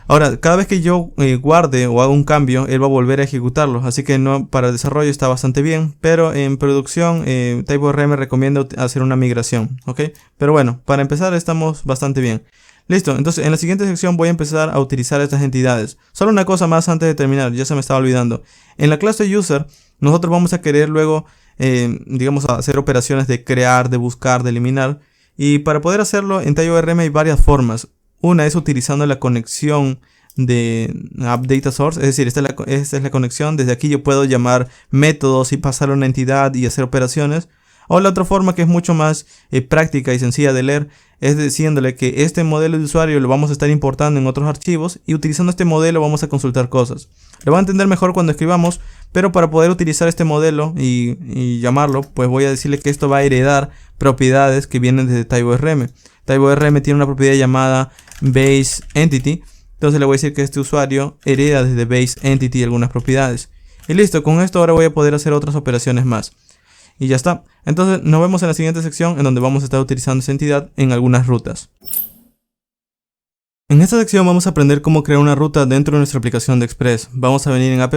[SPEAKER 1] Ahora, cada vez que yo guarde o haga un cambio, él va a volver a ejecutarlo. Así que no, para el desarrollo está bastante bien. Pero en producción, typeORM recomienda hacer una migración. ¿Ok? Pero bueno, para empezar estamos bastante bien. Listo, entonces en la siguiente sección voy a empezar a utilizar estas entidades. Solo una cosa más antes de terminar, ya se me estaba olvidando. En la clase user, nosotros vamos a querer luego, digamos, hacer operaciones de crear, de buscar, de eliminar. Y para poder hacerlo en typeORM hay varias formas. Una es utilizando la conexión de AppDataSource, es decir, esta es la conexión. Desde aquí yo puedo llamar métodos y pasar a una entidad y hacer operaciones. O la otra forma, que es mucho más práctica y sencilla de leer, es diciéndole que este modelo de usuario lo vamos a estar importando en otros archivos y utilizando este modelo vamos a consultar cosas. Lo van a entender mejor cuando escribamos, pero para poder utilizar este modelo y llamarlo, pues voy a decirle que esto va a heredar propiedades que vienen desde typeORM. typeORM tiene una propiedad llamada baseEntity, entonces le voy a decir que este usuario hereda desde baseEntity algunas propiedades. Y listo, con esto ahora voy a poder hacer otras operaciones más. Y ya está. Entonces nos vemos en la siguiente sección, en donde vamos a estar utilizando esa entidad en algunas rutas. En esta sección vamos a aprender cómo crear una ruta dentro de nuestra aplicación de Express. Vamos a venir en app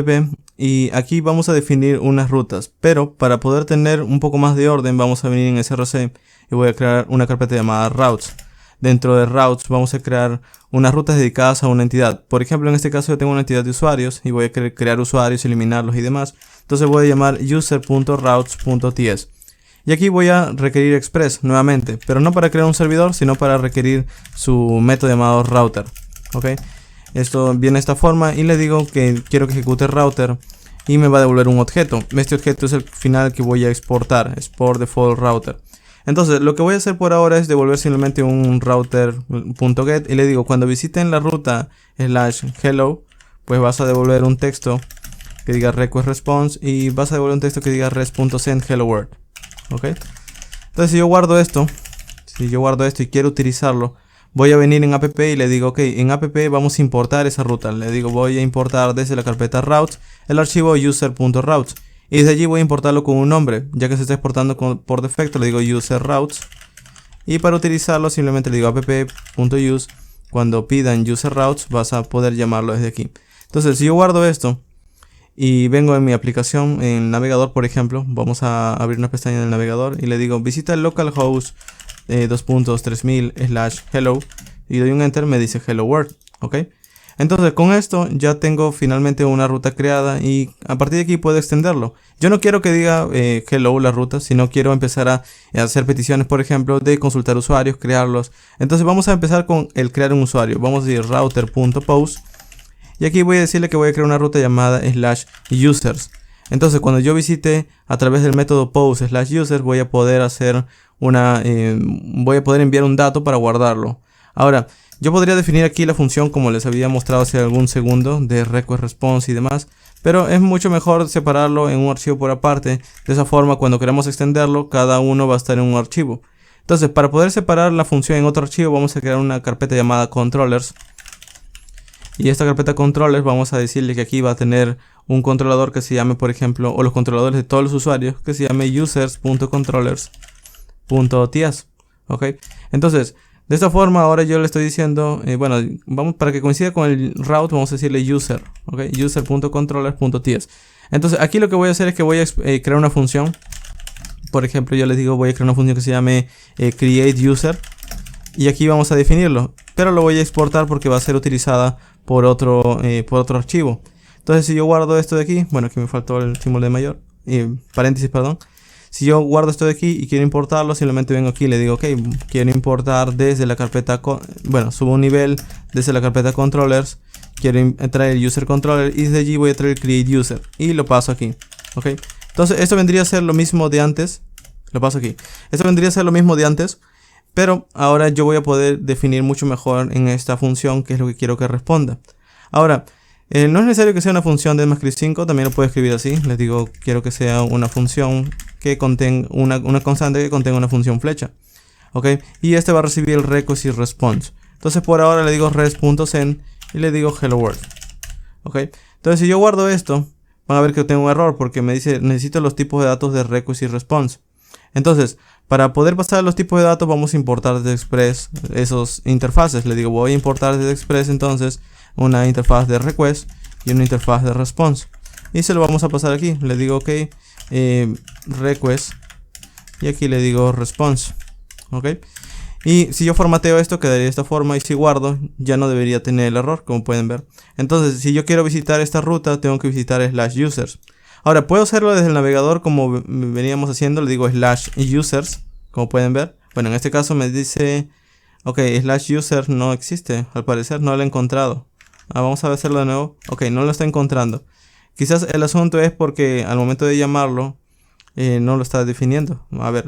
[SPEAKER 1] y aquí vamos a definir unas rutas, pero para poder tener un poco más de orden vamos a venir en src y voy a crear una carpeta llamada routes. Dentro de routes vamos a crear unas rutas dedicadas a una entidad. Por ejemplo, en este caso yo tengo una entidad de usuarios y voy a crear usuarios, eliminarlos y demás. Entonces voy a llamar user.routes.ts. Y aquí voy a requerir Express nuevamente, pero no para crear un servidor, sino para requerir su método llamado router. ¿Ok? Esto viene de esta forma y le digo que quiero que ejecute router y me va a devolver un objeto. Este objeto es el final que voy a exportar, export default router. Entonces lo que voy a hacer por ahora es devolver simplemente un router.get y le digo, cuando visiten la ruta /hello, pues vas a devolver un texto que diga request response y vas a devolver un texto que diga res.send hello world. ¿Ok? Entonces si yo guardo esto y quiero utilizarlo, voy a venir en app y le digo, ok, en app vamos a importar esa ruta. Le digo, voy a importar desde la carpeta routes el archivo user.routes. Y desde allí voy a importarlo con un nombre, ya que se está exportando por defecto. Le digo user routes. Y para utilizarlo simplemente le digo app.use. Cuando pidan user routes vas a poder llamarlo desde aquí. Entonces si yo guardo esto y vengo en mi aplicación, en el navegador por ejemplo, vamos a abrir una pestaña en el navegador y le digo visita el localhost 2.3000/hello y doy un enter, me dice hello world. ¿Ok? Entonces con esto ya tengo finalmente una ruta creada y a partir de aquí puedo extenderlo. Yo no quiero que diga hello la ruta, sino quiero empezar a hacer peticiones, por ejemplo, de consultar usuarios, crearlos. Entonces vamos a empezar con el crear un usuario. Vamos a decir router.post y aquí voy a decirle que voy a crear una ruta llamada /users. Entonces cuando yo visite a través del método post/users voy a poder hacer voy a poder enviar un dato para guardarlo. Ahora, yo podría definir aquí la función como les había mostrado hace algún segundo de request response y demás, pero es mucho mejor separarlo en un archivo por aparte. De esa forma, cuando queramos extenderlo, cada uno va a estar en un archivo. Entonces, para poder separar la función en otro archivo, vamos a crear una carpeta llamada controllers. Y esta carpeta controllers vamos a decirle que aquí va a tener un controlador que se llame, por ejemplo, o los controladores de todos los usuarios, que se llame users.controllers.ts. ¿Ok? Entonces, de esta forma ahora yo le estoy diciendo, bueno, vamos para que coincida con el route, vamos a decirle user, ¿ok? User.controllers.ts. Entonces aquí lo que voy a hacer es que voy a crear una función. Por ejemplo, yo les digo, voy a crear una función que se llame createUser. Y aquí vamos a definirlo, pero lo voy a exportar porque va a ser utilizada por otro archivo. Entonces si yo guardo esto de aquí, bueno, aquí me faltó el símbolo de mayor, paréntesis, perdón. Si yo guardo esto de aquí y quiero importarlo, simplemente vengo aquí y le digo, ok, quiero importar desde la carpeta, subo un nivel desde la carpeta controllers, quiero traer el user controller y desde allí voy a traer el create user y lo paso aquí, ok. Entonces esto vendría a ser lo mismo de antes, lo paso aquí. Esto vendría a ser lo mismo de antes, pero ahora yo voy a poder definir mucho mejor en esta función qué es lo que quiero que responda. Ahora, no es necesario que sea una función de ECMAScript 5, también lo puedo escribir así. Les digo, quiero que sea una función que contenga una constante que contenga una función flecha. ¿Ok? Y este va a recibir el request y response. Entonces por ahora le digo res.send y le digo hello world. ¿Ok? Entonces si yo guardo esto, van a ver que tengo un error porque me dice necesito los tipos de datos de request y response. Entonces, para poder pasar a los tipos de datos vamos a importar desde Express esos interfaces. Le digo, voy a importar desde Express entonces una interfaz de request y una interfaz de response. Y se lo vamos a pasar aquí. Le digo, ok, request y aquí le digo response. Ok. Y si yo formateo esto quedaría de esta forma y si guardo ya no debería tener el error, como pueden ver. Entonces, si yo quiero visitar esta ruta tengo que visitar /users. Ahora, puedo hacerlo desde el navegador como veníamos haciendo, le digo /users, como pueden ver. Bueno, en este caso me dice, ok, /users no existe, al parecer no lo he encontrado. Vamos a hacerlo de nuevo. Ok, no lo está encontrando. Quizás el asunto es porque al momento de llamarlo, no lo está definiendo. A ver,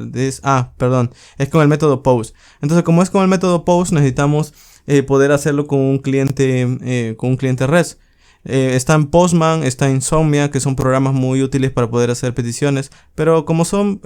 [SPEAKER 1] perdón, es con el método post. Entonces, como es con el método post, necesitamos poder hacerlo con un cliente REST. Está en Postman, está en Insomnia, que son programas muy útiles para poder hacer peticiones, pero como son,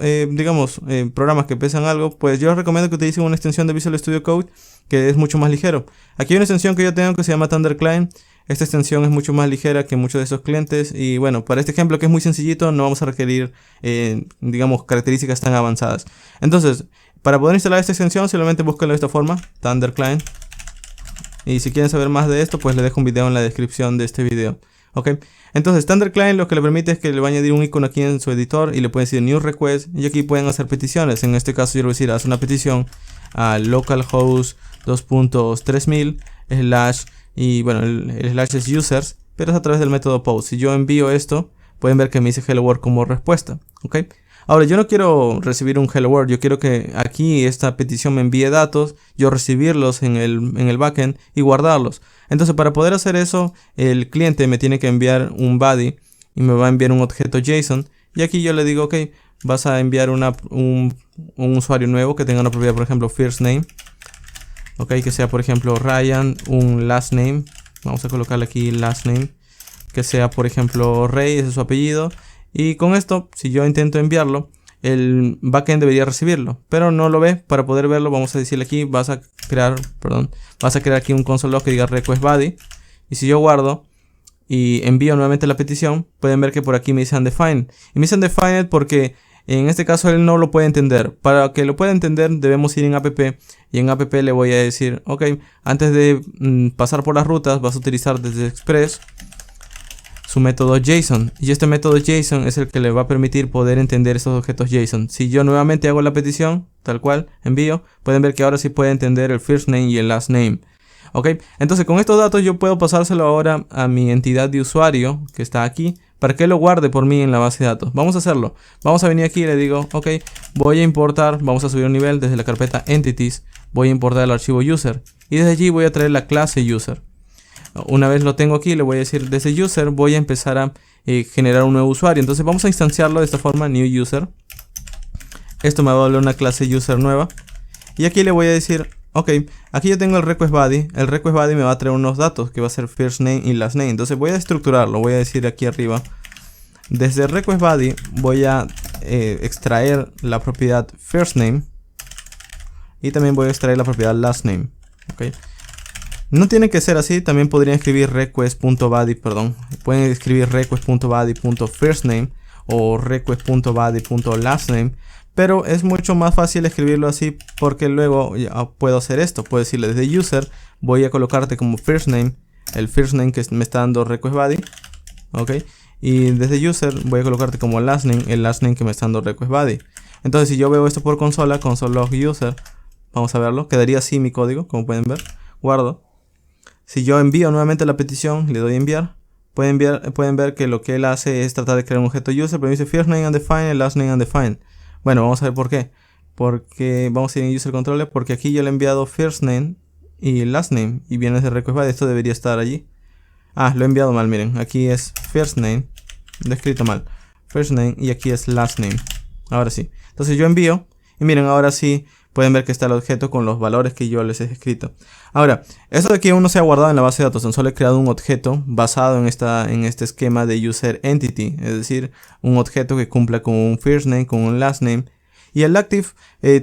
[SPEAKER 1] programas que pesan algo, pues yo les recomiendo que utilicen una extensión de Visual Studio Code que es mucho más ligero. Aquí hay una extensión que yo tengo que se llama Thunder Client. Esta extensión es mucho más ligera que muchos de esos clientes y bueno, para este ejemplo que es muy sencillito no vamos a requerir, características tan avanzadas. Entonces, para poder instalar esta extensión simplemente búsquenlo de esta forma, Thunder Client. Y si quieren saber más de esto, pues les dejo un video en la descripción de este video. Ok, entonces Thunder Client lo que le permite es que le va a añadir un icono aquí en su editor y le pueden decir new request y aquí pueden hacer peticiones. En este caso yo le voy a decir haz una petición a localhost 2.3000 y bueno, el slash es users, pero es a través del método post. Si yo envío esto, pueden ver que me dice hello world como respuesta. Ok. Ahora, yo no quiero recibir un hello world, yo quiero que aquí esta petición me envíe datos, yo recibirlos en el backend y guardarlos. Entonces, para poder hacer eso, el cliente me tiene que enviar un body y me va a enviar un objeto JSON. Y aquí yo le digo, ok, vas a enviar un usuario nuevo que tenga una propiedad, por ejemplo, first name. Ok, que sea, por ejemplo, Ryan, un last name. Vamos a colocarle aquí last name. Que sea, por ejemplo, Rey, ese es su apellido. Y con esto, si yo intento enviarlo, el backend debería recibirlo, pero no lo ve. Para poder verlo, vamos a decirle aquí, vas a crear aquí un console log que diga request body. Y si yo guardo y envío nuevamente la petición, pueden ver que por aquí me dice undefined. Y me dice undefined porque en este caso él no lo puede entender. Para que lo pueda entender, debemos ir en app y en app le voy a decir, ok, antes de pasar por las rutas, vas a utilizar desde Express su método JSON y este método JSON es el que le va a permitir poder entender estos objetos JSON. Si yo nuevamente hago la petición, tal cual, envío, pueden ver que ahora sí puede entender el first name y el last name. Ok, entonces con estos datos yo puedo pasárselo ahora a mi entidad de usuario que está aquí para que lo guarde por mí en la base de datos. Vamos a hacerlo. Vamos a venir aquí y le digo, ok, voy a importar, vamos a subir un nivel desde la carpeta entities, voy a importar el archivo user y desde allí voy a traer la clase user. Una vez lo tengo aquí, le voy a decir desde user voy a empezar a generar un nuevo usuario. Entonces vamos a instanciarlo de esta forma, new user. Esto me va a dar una clase user nueva. Y aquí le voy a decir, ok, aquí yo tengo el request body. El request body me va a traer unos datos que va a ser first name y last name. Entonces voy a estructurarlo, voy a decir aquí arriba. Desde el request body voy a extraer la propiedad first name. Y también voy a extraer la propiedad last name. Ok. No tiene que ser así, también podrían escribir request.body, pueden escribir request.body.firstname o request.body.lastname, pero es mucho más fácil escribirlo así porque luego ya puedo hacer esto, puedo decirle desde user voy a colocarte como first name, el first name que me está dando request body, ok, y desde user voy a colocarte como last name, el last name que me está dando request body. Entonces si yo veo esto por consola, console log user, vamos a verlo, quedaría así mi código, como pueden ver, guardo. Si yo envío nuevamente la petición, le doy enviar, pueden ver que lo que él hace es tratar de crear un objeto user, pero dice first name undefined, last name undefined. Bueno, vamos a ver por qué. Porque vamos a ir en user controller, porque aquí yo le he enviado first name y last name y viene de request by, esto debería estar allí. Ah, lo he enviado mal, miren, aquí es first name, lo he escrito mal, first name y aquí es last name. Ahora sí, entonces yo envío y miren, ahora sí pueden ver que está el objeto con los valores que yo les he escrito. Ahora, esto de aquí aún no se ha guardado en la base de datos, solo he creado un objeto basado en este esquema de user entity, es decir, un objeto que cumpla con un first name, con un last name. Y el active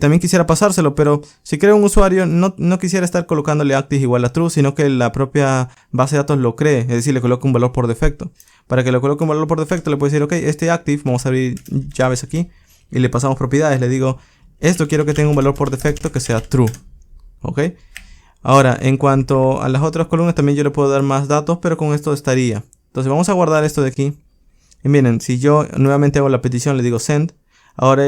[SPEAKER 1] también quisiera pasárselo, pero si creo un usuario no quisiera estar colocándole active igual a true, sino que la propia base de datos lo cree, es decir, le coloque un valor por defecto. Para que le coloque un valor por defecto le puedo decir, ok, este active, vamos a abrir llaves aquí y le pasamos propiedades, le digo, esto quiero que tenga un valor por defecto que sea true, ok. Ahora, en cuanto a las otras columnas también yo le puedo dar más datos, pero con esto estaría. Entonces vamos a guardar esto de aquí. Y miren, si yo nuevamente hago la petición, le digo send. Ahora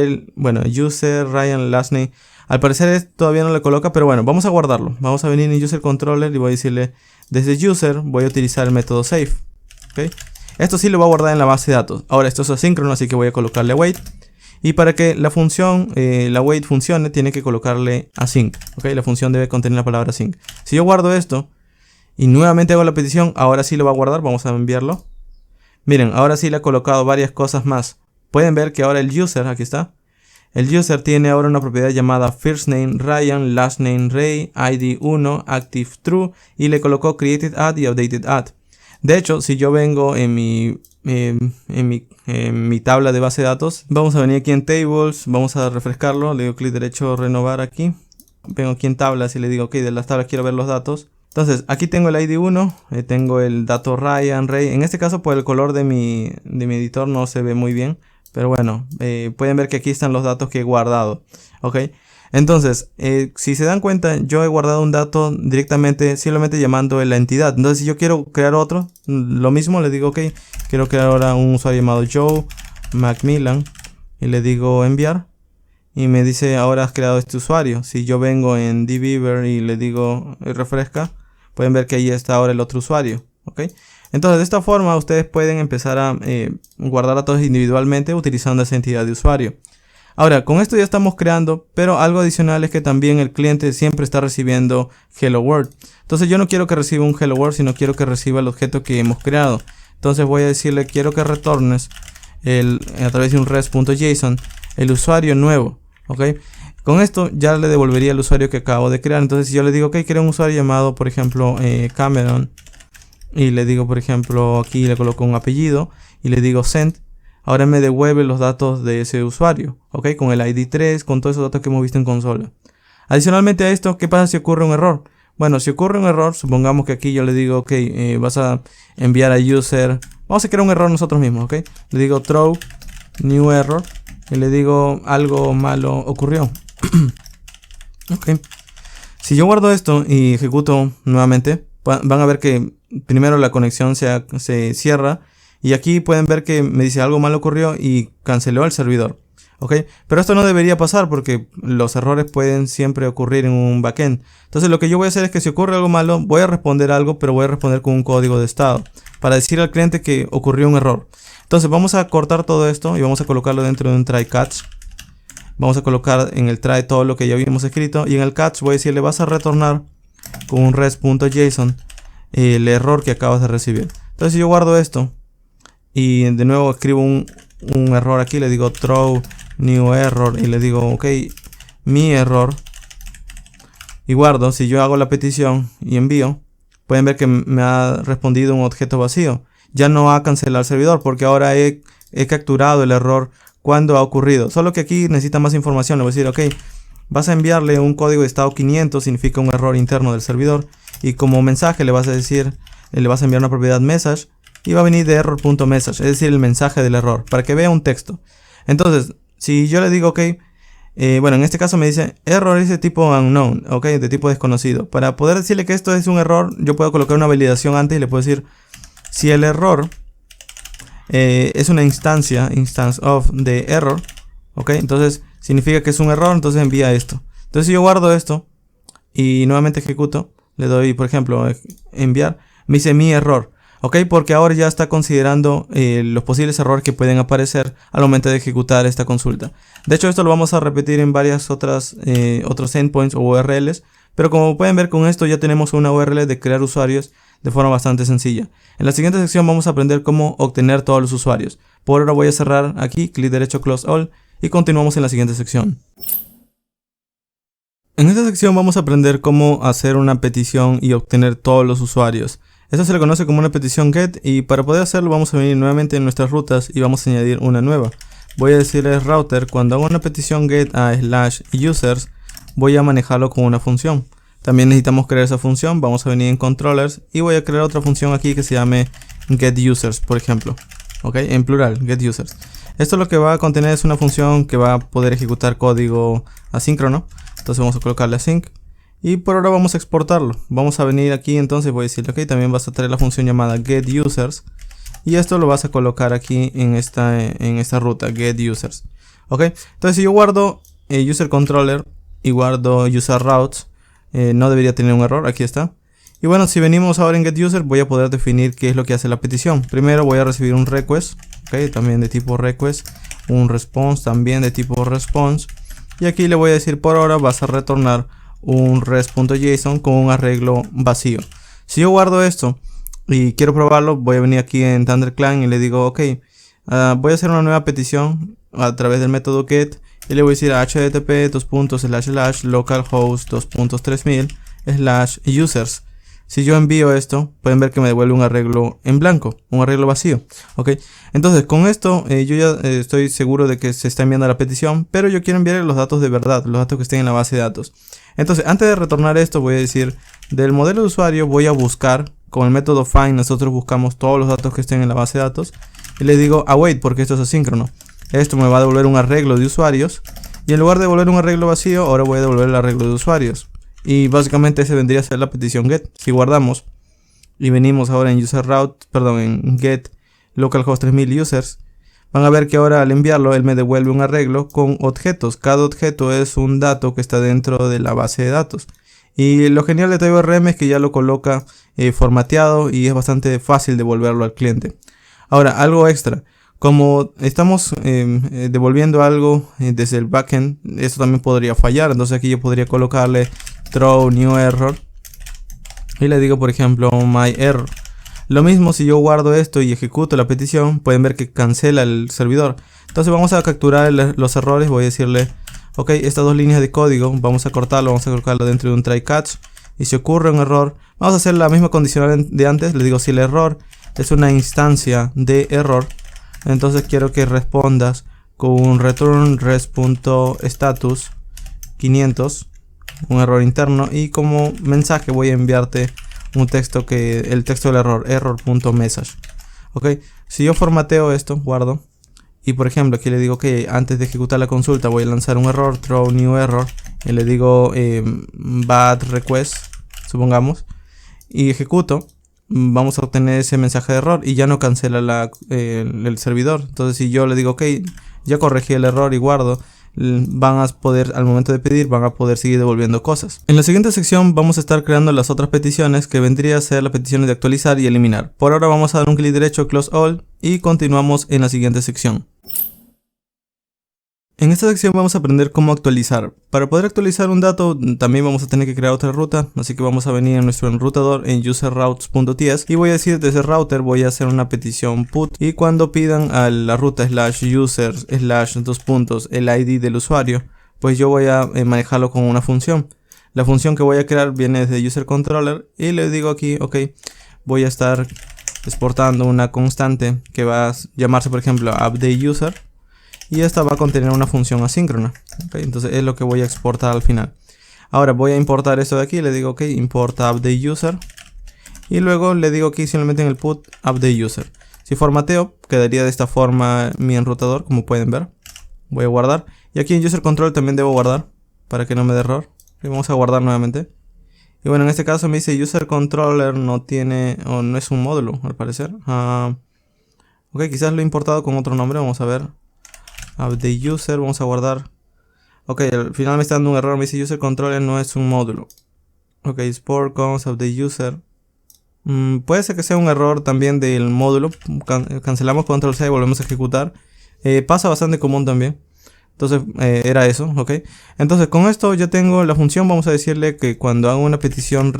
[SPEAKER 1] user, Ryan, last name. Al parecer todavía no le coloca, pero bueno, vamos a guardarlo. Vamos a venir en user controller y voy a decirle, desde user voy a utilizar el método save. ¿Okay? Esto sí lo va a guardar en la base de datos. Ahora esto es asíncrono, así que voy a colocarle await. Y para que la función, la await funcione, tiene que colocarle async. ¿Okay? La función debe contener la palabra async. Si yo guardo esto y nuevamente hago la petición, ahora sí lo va a guardar. Vamos a enviarlo. Miren, ahora sí le ha colocado varias cosas más. Pueden ver que ahora el user, aquí está. El user tiene ahora una propiedad llamada first name Ryan, last name Ray, ID 1, active true y le colocó created add y updated add. De hecho, si yo vengo en mi tabla de base de datos, vamos a venir aquí en tables, vamos a refrescarlo, le doy clic derecho renovar aquí. Vengo aquí en tablas y le digo, ok, de las tablas quiero ver los datos. Entonces, aquí tengo el ID 1, tengo el dato Ryan, Ray. En este caso, por el color de mi editor no se ve muy bien. Pero bueno, pueden ver que aquí están los datos que he guardado. Ok. Entonces, si se dan cuenta, yo he guardado un dato directamente, simplemente llamando la entidad. Entonces, si yo quiero crear otro, lo mismo, le digo, ok, quiero crear ahora un usuario llamado Joe Macmillan. Y le digo enviar. Y me dice, ahora has creado este usuario. Si yo vengo en dbeaver y le digo refresca, pueden ver que ahí está ahora el otro usuario. Ok. Entonces, de esta forma ustedes pueden empezar a guardar datos individualmente utilizando esa entidad de usuario. Ahora, con esto ya estamos creando, pero algo adicional es que también el cliente siempre está recibiendo Hello World. Entonces yo no quiero que reciba un Hello World, sino quiero que reciba el objeto que hemos creado. Entonces voy a decirle, quiero que retornes a través de un res.json el usuario nuevo. ¿Ok? Con esto ya le devolvería el usuario que acabo de crear. Entonces si yo le digo, ok, quiero un usuario llamado, por ejemplo, Cameron. Y le digo, por ejemplo, aquí le coloco un apellido y le digo send. Ahora me devuelve los datos de ese usuario, ¿ok? Con el ID 3, con todos esos datos que hemos visto en consola. Adicionalmente a esto, ¿qué pasa si ocurre un error? Bueno, si ocurre un error, supongamos que aquí yo le digo, ok, vas a enviar a user. Vamos a crear un error nosotros mismos, ¿ok? Le digo throw new error y le digo algo malo ocurrió. Ok. Si yo guardo esto y ejecuto nuevamente, van a ver que primero la conexión se cierra y aquí pueden ver que me dice algo mal ocurrió y canceló el servidor. ¿Ok? Pero esto no debería pasar porque los errores pueden siempre ocurrir en un backend. Entonces lo que yo voy a hacer es que si ocurre algo malo, voy a responder algo, pero voy a responder con un código de estado para decir al cliente que ocurrió un error. Entonces vamos a cortar todo esto y vamos a colocarlo dentro de un try catch. Vamos a colocar en el try todo lo que ya habíamos escrito y en el catch voy a decirle vas a retornar con un res.json el error que acabas de recibir. Entonces si yo guardo esto y de nuevo escribo un error aquí, le digo throw new error y le digo ok, mi error, y guardo. Si yo hago la petición y envío, pueden ver que me ha respondido un objeto vacío. Ya no ha cancelado el servidor porque ahora he capturado el error cuando ha ocurrido. Solo que aquí necesita más información. Le voy a decir ok, vas a enviarle un código de estado 500, significa un error interno del servidor. Y como mensaje le vas a decir, le vas a enviar una propiedad message y va a venir de error.message, es decir, el mensaje del error, para que vea un texto. Entonces, si yo le digo ok, bueno, en este caso me dice error es de tipo unknown, ok, de tipo desconocido. Para poder decirle que esto es un error, yo puedo colocar una validación antes y le puedo decir si el error es una instance of de error, ok, entonces significa que es un error, entonces envía esto. Entonces si yo guardo esto y nuevamente ejecuto, le doy por ejemplo enviar, me dice mi error. Ok, porque ahora ya está considerando los posibles errores que pueden aparecer al momento de ejecutar esta consulta. De hecho, esto lo vamos a repetir en varias otros endpoints o URLs. Pero como pueden ver, con esto ya tenemos una URL de crear usuarios de forma bastante sencilla. En la siguiente sección vamos a aprender cómo obtener todos los usuarios. Por ahora voy a cerrar aquí, clic derecho, Close All, y continuamos en la siguiente sección. En esta sección vamos a aprender cómo hacer una petición y obtener todos los usuarios. Esto se le conoce como una petición GET, y para poder hacerlo vamos a venir nuevamente en nuestras rutas y vamos a añadir una nueva. Voy a decirle al router, cuando hago una petición GET a /users, voy a manejarlo con una función. También necesitamos crear esa función, vamos a venir en controllers y voy a crear otra función aquí que se llame getUsers, por ejemplo. Ok, en plural, getUsers. Esto lo que va a contener es una función que va a poder ejecutar código asíncrono. Entonces vamos a colocarle async. Y por ahora vamos a exportarlo. Vamos a venir aquí, entonces voy a decirle, ok, también vas a traer la función llamada getUsers. Y esto lo vas a colocar aquí en esta ruta, getUsers. Ok, entonces si yo guardo user controller y guardo user routes, no debería tener un error, aquí está. Y bueno, si venimos ahora en getUser, voy a poder definir qué es lo que hace la petición. Primero voy a recibir un request, ok, también de tipo request, un response también de tipo response. Y aquí le voy a decir, por ahora vas a retornar un res.json con un arreglo vacío. Si yo guardo esto y quiero probarlo, voy a venir aquí en ThunderClan y le digo, ok, voy a hacer una nueva petición a través del método get. Y le voy a decir http://localhost 2.3000/users. Si yo envío esto, pueden ver que me devuelve un arreglo en blanco, un arreglo vacío. Ok, entonces con esto yo ya estoy seguro de que se está enviando la petición, pero yo quiero enviar los datos de verdad, los datos que estén en la base de datos. Entonces, antes de retornar esto, voy a decir, del modelo de usuario voy a buscar, con el método find nosotros buscamos todos los datos que estén en la base de datos. Y le digo await porque esto es asíncrono. Esto me va a devolver un arreglo de usuarios. Y en lugar de devolver un arreglo vacío, ahora voy a devolver el arreglo de usuarios. Y básicamente ese vendría a ser la petición get. Si guardamos y venimos ahora en user route, perdón, en get localhost 3000 users, van a ver que ahora al enviarlo él me devuelve un arreglo con objetos. Cada objeto es un dato que está dentro de la base de datos. Y lo genial de TypeORM es que ya lo coloca formateado y es bastante fácil devolverlo al cliente. Ahora, algo extra. Como estamos devolviendo algo desde el backend, esto también podría fallar. Entonces aquí yo podría colocarle throw new error. Y le digo, por ejemplo, my error. Lo mismo si yo guardo esto y ejecuto la petición, pueden ver que cancela el servidor. Entonces vamos a capturar los errores. Voy a decirle, ok, estas dos líneas de código, vamos a cortarlo, vamos a colocarlo dentro de un try catch. Y si ocurre un error, vamos a hacer la misma condicional de antes. Le digo, si el error es una instancia de error, entonces quiero que respondas con un return res.status 500, un error interno, y como mensaje voy a enviarte un texto el texto del error, error.message. Ok, si yo formateo esto, guardo, y por ejemplo aquí le digo que antes de ejecutar la consulta voy a lanzar un error, throw new error, y le digo bad request, supongamos, y ejecuto, vamos a obtener ese mensaje de error y ya no cancela el servidor. Entonces si yo le digo ok, ya corregí el error y guardo, van a poder, al momento de pedir, van a poder seguir devolviendo cosas. En la siguiente sección vamos a estar creando las otras peticiones, que vendría a ser las peticiones de actualizar y eliminar. Por ahora vamos a dar un clic derecho, Close All, y continuamos en la siguiente sección. En esta sección vamos a aprender cómo actualizar. Para poder actualizar un dato también vamos a tener que crear otra ruta, así que vamos a venir en nuestro enrutador en userroutes.ts y voy a decir desde router voy a hacer una petición put, y cuando pidan a la ruta /users/ el ID del usuario, pues yo voy a manejarlo con una función. La función que voy a crear viene desde user controller y le digo aquí, ok, voy a estar exportando una constante que va a llamarse por ejemplo updateUser. Y esta va a contener una función asíncrona. Okay, entonces es lo que voy a exportar al final. Ahora voy a importar esto de aquí. Le digo ok, importa updateUser. Y luego le digo aquí simplemente en el put updateUser. Si formateo, quedaría de esta forma mi enrutador, como pueden ver. Voy a guardar. Y aquí en user control también debo guardar, para que no me dé error. Y vamos a guardar nuevamente. Y bueno, en este caso me dice user controller no tiene, o no es un módulo al parecer. Ok, quizás lo he importado con otro nombre. Vamos a ver. UpdateUser, vamos a guardar. Ok, al final me está dando un error, me dice user controller no es un módulo. Ok, sport const update user. Puede ser que sea un error también del módulo. Cancelamos control C y volvemos a ejecutar. Pasa bastante común también. Entonces era eso, ok. Entonces con esto ya tengo la función. Vamos a decirle que cuando hago una petición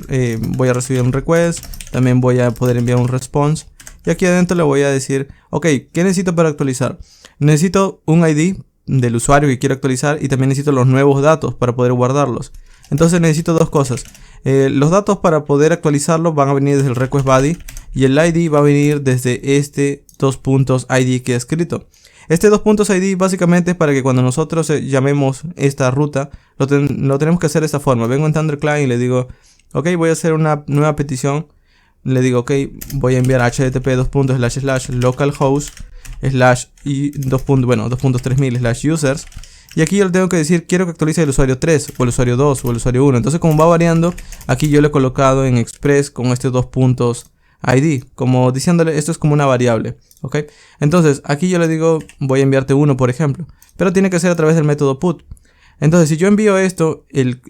[SPEAKER 1] voy a recibir un request. También voy a poder enviar un response. Y aquí adentro le voy a decir, ok, ¿qué necesito para actualizar? Necesito un ID del usuario que quiero actualizar y también necesito los nuevos datos para poder guardarlos. Entonces necesito dos cosas. Los datos para poder actualizarlos van a venir desde el request body y el ID va a venir desde este .id que he escrito. Este .id básicamente es para que cuando nosotros llamemos esta ruta lo tenemos que hacer de esta forma. Vengo en ThunderClient y le digo, ok, voy a hacer una nueva petición. Le digo, ok, voy a enviar http://localhost/ y 2.3000 /users. Y aquí yo le tengo que decir, quiero que actualice el usuario 3 o el usuario 2 o el usuario 1. Entonces como va variando, aquí yo le he colocado en express con este .id, como diciéndole, esto es como una variable, ¿ok? Entonces aquí yo le digo, voy a enviarte 1 por ejemplo, pero tiene que ser a través del método put. Entonces si yo envío esto, el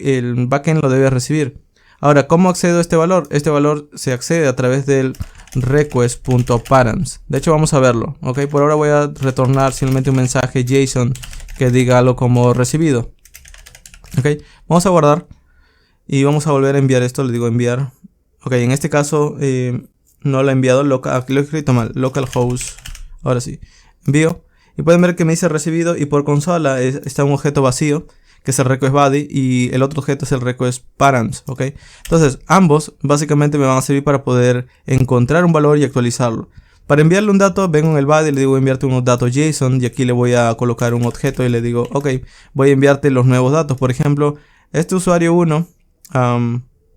[SPEAKER 1] backend lo debe recibir. Ahora, ¿cómo accedo a este valor? Este valor se accede a través del request.params. De hecho vamos a verlo, ¿ok? Por ahora voy a retornar simplemente un mensaje JSON que diga algo como recibido. Ok, vamos a guardar y vamos a volver a enviar esto. Le digo enviar. Ok, en este caso no lo he enviado. Aquí lo he escrito mal. Localhost. Ahora sí. Envío. Y pueden ver que me dice recibido. Y por consola está un objeto vacío, que es el request body. Y el otro objeto es el request params. Ok, entonces ambos básicamente me van a servir para poder encontrar un valor y actualizarlo. Para enviarle un dato, vengo en el body, le digo enviarte unos datos JSON y aquí le voy a colocar un objeto y le digo, ok, voy a enviarte los nuevos datos. Por ejemplo, este usuario 1,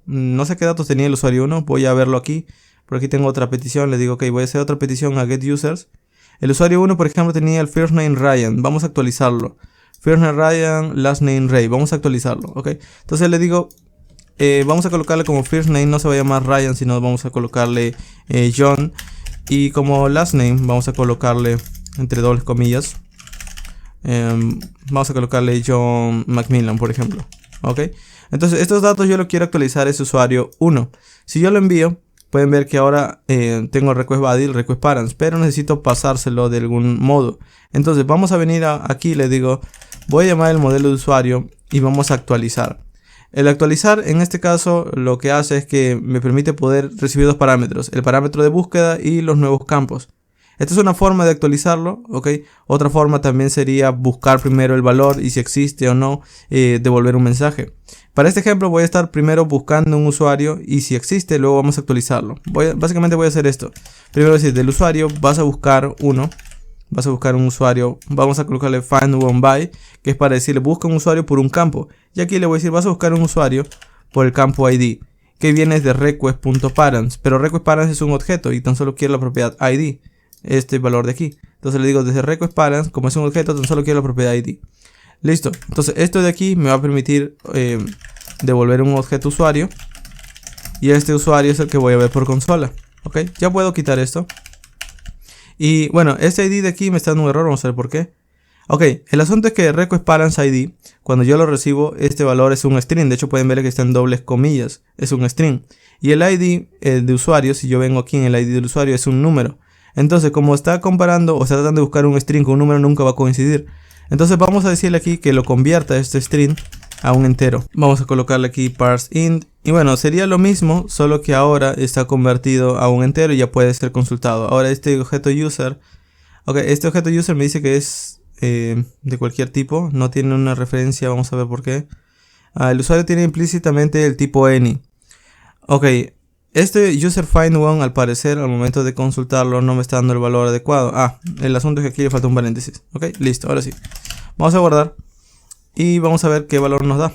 [SPEAKER 1] no sé qué datos tenía el usuario 1, voy a verlo aquí. Por aquí tengo otra petición, le digo, ok, voy a hacer otra petición a getUsers. El usuario 1, por ejemplo, tenía el first name Ryan, vamos a actualizarlo. First name Ryan, last name Ray, vamos a actualizarlo, ok. Entonces le digo, vamos a colocarle como first name, no se va a llamar Ryan, sino vamos a colocarle John. Y como last name vamos a colocarle entre dobles comillas, vamos a colocarle John Macmillan por ejemplo. Ok, entonces estos datos yo lo quiero actualizar a ese usuario 1. Si yo lo envío, pueden ver que ahora tengo el request body y el request params, pero necesito pasárselo de algún modo. Entonces vamos a venir aquí, le digo, voy a llamar el modelo de usuario y vamos a actualizar. El actualizar en este caso lo que hace es que me permite poder recibir dos parámetros, el parámetro de búsqueda y los nuevos campos. Esta es una forma de actualizarlo, ¿ok? Otra forma también sería buscar primero el valor y si existe o no, devolver un mensaje. Para este ejemplo voy a estar primero buscando un usuario y si existe luego vamos a actualizarlo. Básicamente voy a hacer esto. Primero decir del usuario vas a buscar uno. Vas a buscar un usuario, vamos a colocarle find one by, que es para decirle busca un usuario por un campo. Y aquí le voy a decir vas a buscar un usuario por el campo ID, que viene de request.params. Pero request.params es un objeto y tan solo quiero la propiedad ID, este valor de aquí. Entonces le digo desde request.params, como es un objeto, tan solo quiero la propiedad ID. Listo, entonces esto de aquí me va a permitir devolver un objeto usuario. Y este usuario es el que voy a ver por consola. Ok, ya puedo quitar esto. Y bueno, este ID de aquí me está dando un error, vamos a ver por qué. Ok, el asunto es que request params ID, cuando yo lo recibo, este valor es un string. De hecho pueden ver que está en dobles comillas, es un string. Y el ID de usuario, si yo vengo aquí en el ID del usuario, es un número. Entonces como está comparando o está tratando de buscar un string con un número, nunca va a coincidir. Entonces vamos a decirle aquí que lo convierta este string a un entero. Vamos a colocarle aquí parseInt. Y bueno, sería lo mismo, solo que ahora está convertido a un entero y ya puede ser consultado. Ahora este objeto user, ok, este objeto user me dice que es de cualquier tipo, no tiene una referencia, vamos a ver por qué. El usuario tiene implícitamente el tipo any. Ok, este userFindOne al parecer al momento de consultarlo no me está dando el valor adecuado. El asunto es que aquí le falta un paréntesis. Ok, listo, ahora sí. Vamos a guardar y vamos a ver qué valor nos da.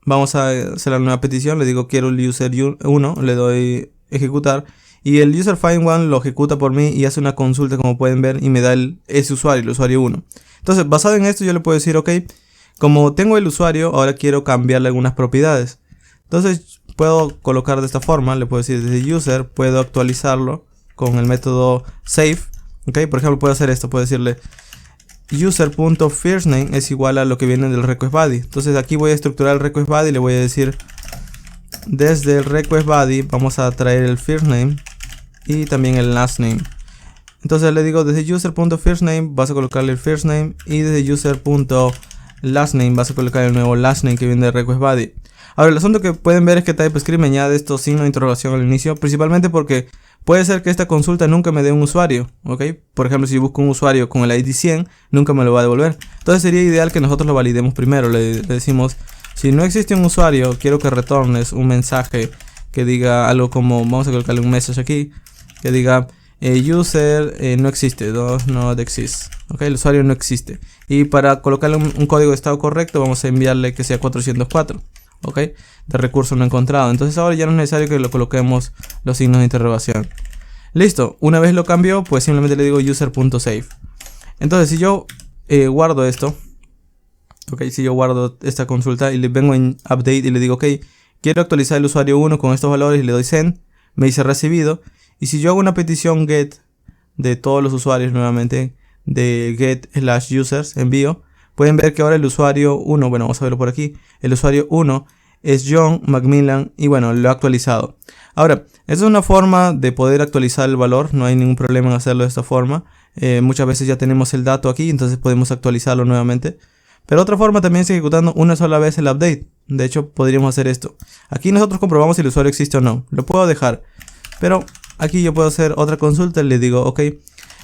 [SPEAKER 1] Vamos a hacer la nueva petición, le digo quiero el user 1, le doy ejecutar y el userFindOne lo ejecuta por mí y hace una consulta como pueden ver y me da ese usuario, el usuario 1. Entonces basado en esto yo le puedo decir ok, como tengo el usuario ahora quiero cambiarle algunas propiedades. Entonces puedo colocar de esta forma, le puedo decir desde user, puedo actualizarlo con el método save. Ok, por ejemplo puedo hacer esto, puedo decirle user.firstName es igual a lo que viene del request body. Entonces aquí voy a estructurar el request body y le voy a decir desde el request body vamos a traer el first name y también el last name. Entonces le digo desde user.firstName vas a colocarle el first name y desde user.lastName vas a colocar el nuevo last name que viene del request body. Ahora el asunto que pueden ver es que TypeScript me añade estos signos de interrogación al inicio, principalmente porque puede ser que esta consulta nunca me dé un usuario, ¿ok? Por ejemplo, si busco un usuario con el ID 100, nunca me lo va a devolver. Entonces sería ideal que nosotros lo validemos primero. Le decimos, si no existe un usuario, quiero que retornes un mensaje que diga algo como, vamos a colocarle un message aquí, que diga user no existe, does not exist, ¿ok? El usuario no existe. Y para colocarle un código de estado correcto, vamos a enviarle que sea 404. ¿Ok? De recurso no encontrado. Entonces ahora ya no es necesario que lo coloquemos los signos de interrogación. Listo. Una vez lo cambio, pues simplemente le digo user.save. Entonces si yo guardo esto, ok, si yo guardo esta consulta y le vengo en update y le digo, ok, quiero actualizar el usuario 1 con estos valores y le doy send, me dice recibido. Y si yo hago una petición get de todos los usuarios nuevamente, de get/users, envío, pueden ver que ahora el usuario 1, bueno, vamos a verlo por aquí, el usuario 1 es John Macmillan y bueno, lo he actualizado. Ahora, esa es una forma de poder actualizar el valor, no hay ningún problema en hacerlo de esta forma. Muchas veces ya tenemos el dato aquí, entonces podemos actualizarlo nuevamente. Pero otra forma también es ejecutando una sola vez el update. De hecho, podríamos hacer esto. Aquí nosotros comprobamos si el usuario existe o no. Lo puedo dejar, pero aquí yo puedo hacer otra consulta y le digo, ok,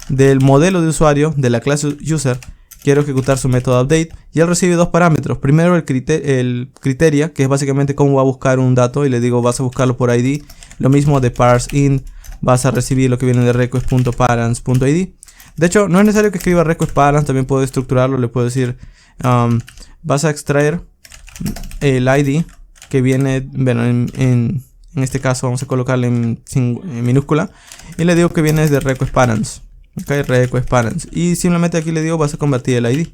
[SPEAKER 1] del modelo de usuario, de la clase user, quiero ejecutar su método update y él recibe dos parámetros. Primero el criteria, que es básicamente cómo va a buscar un dato y le digo vas a buscarlo por ID. Lo mismo de parseInt, vas a recibir lo que viene de request.parents.id. De hecho, no es necesario que escriba request_parents, también puedo estructurarlo, le puedo decir vas a extraer el ID que viene, bueno, en este caso vamos a colocarle en minúscula y le digo que viene de request_parents. Ok, request_parents. Y simplemente aquí le digo vas a convertir el ID.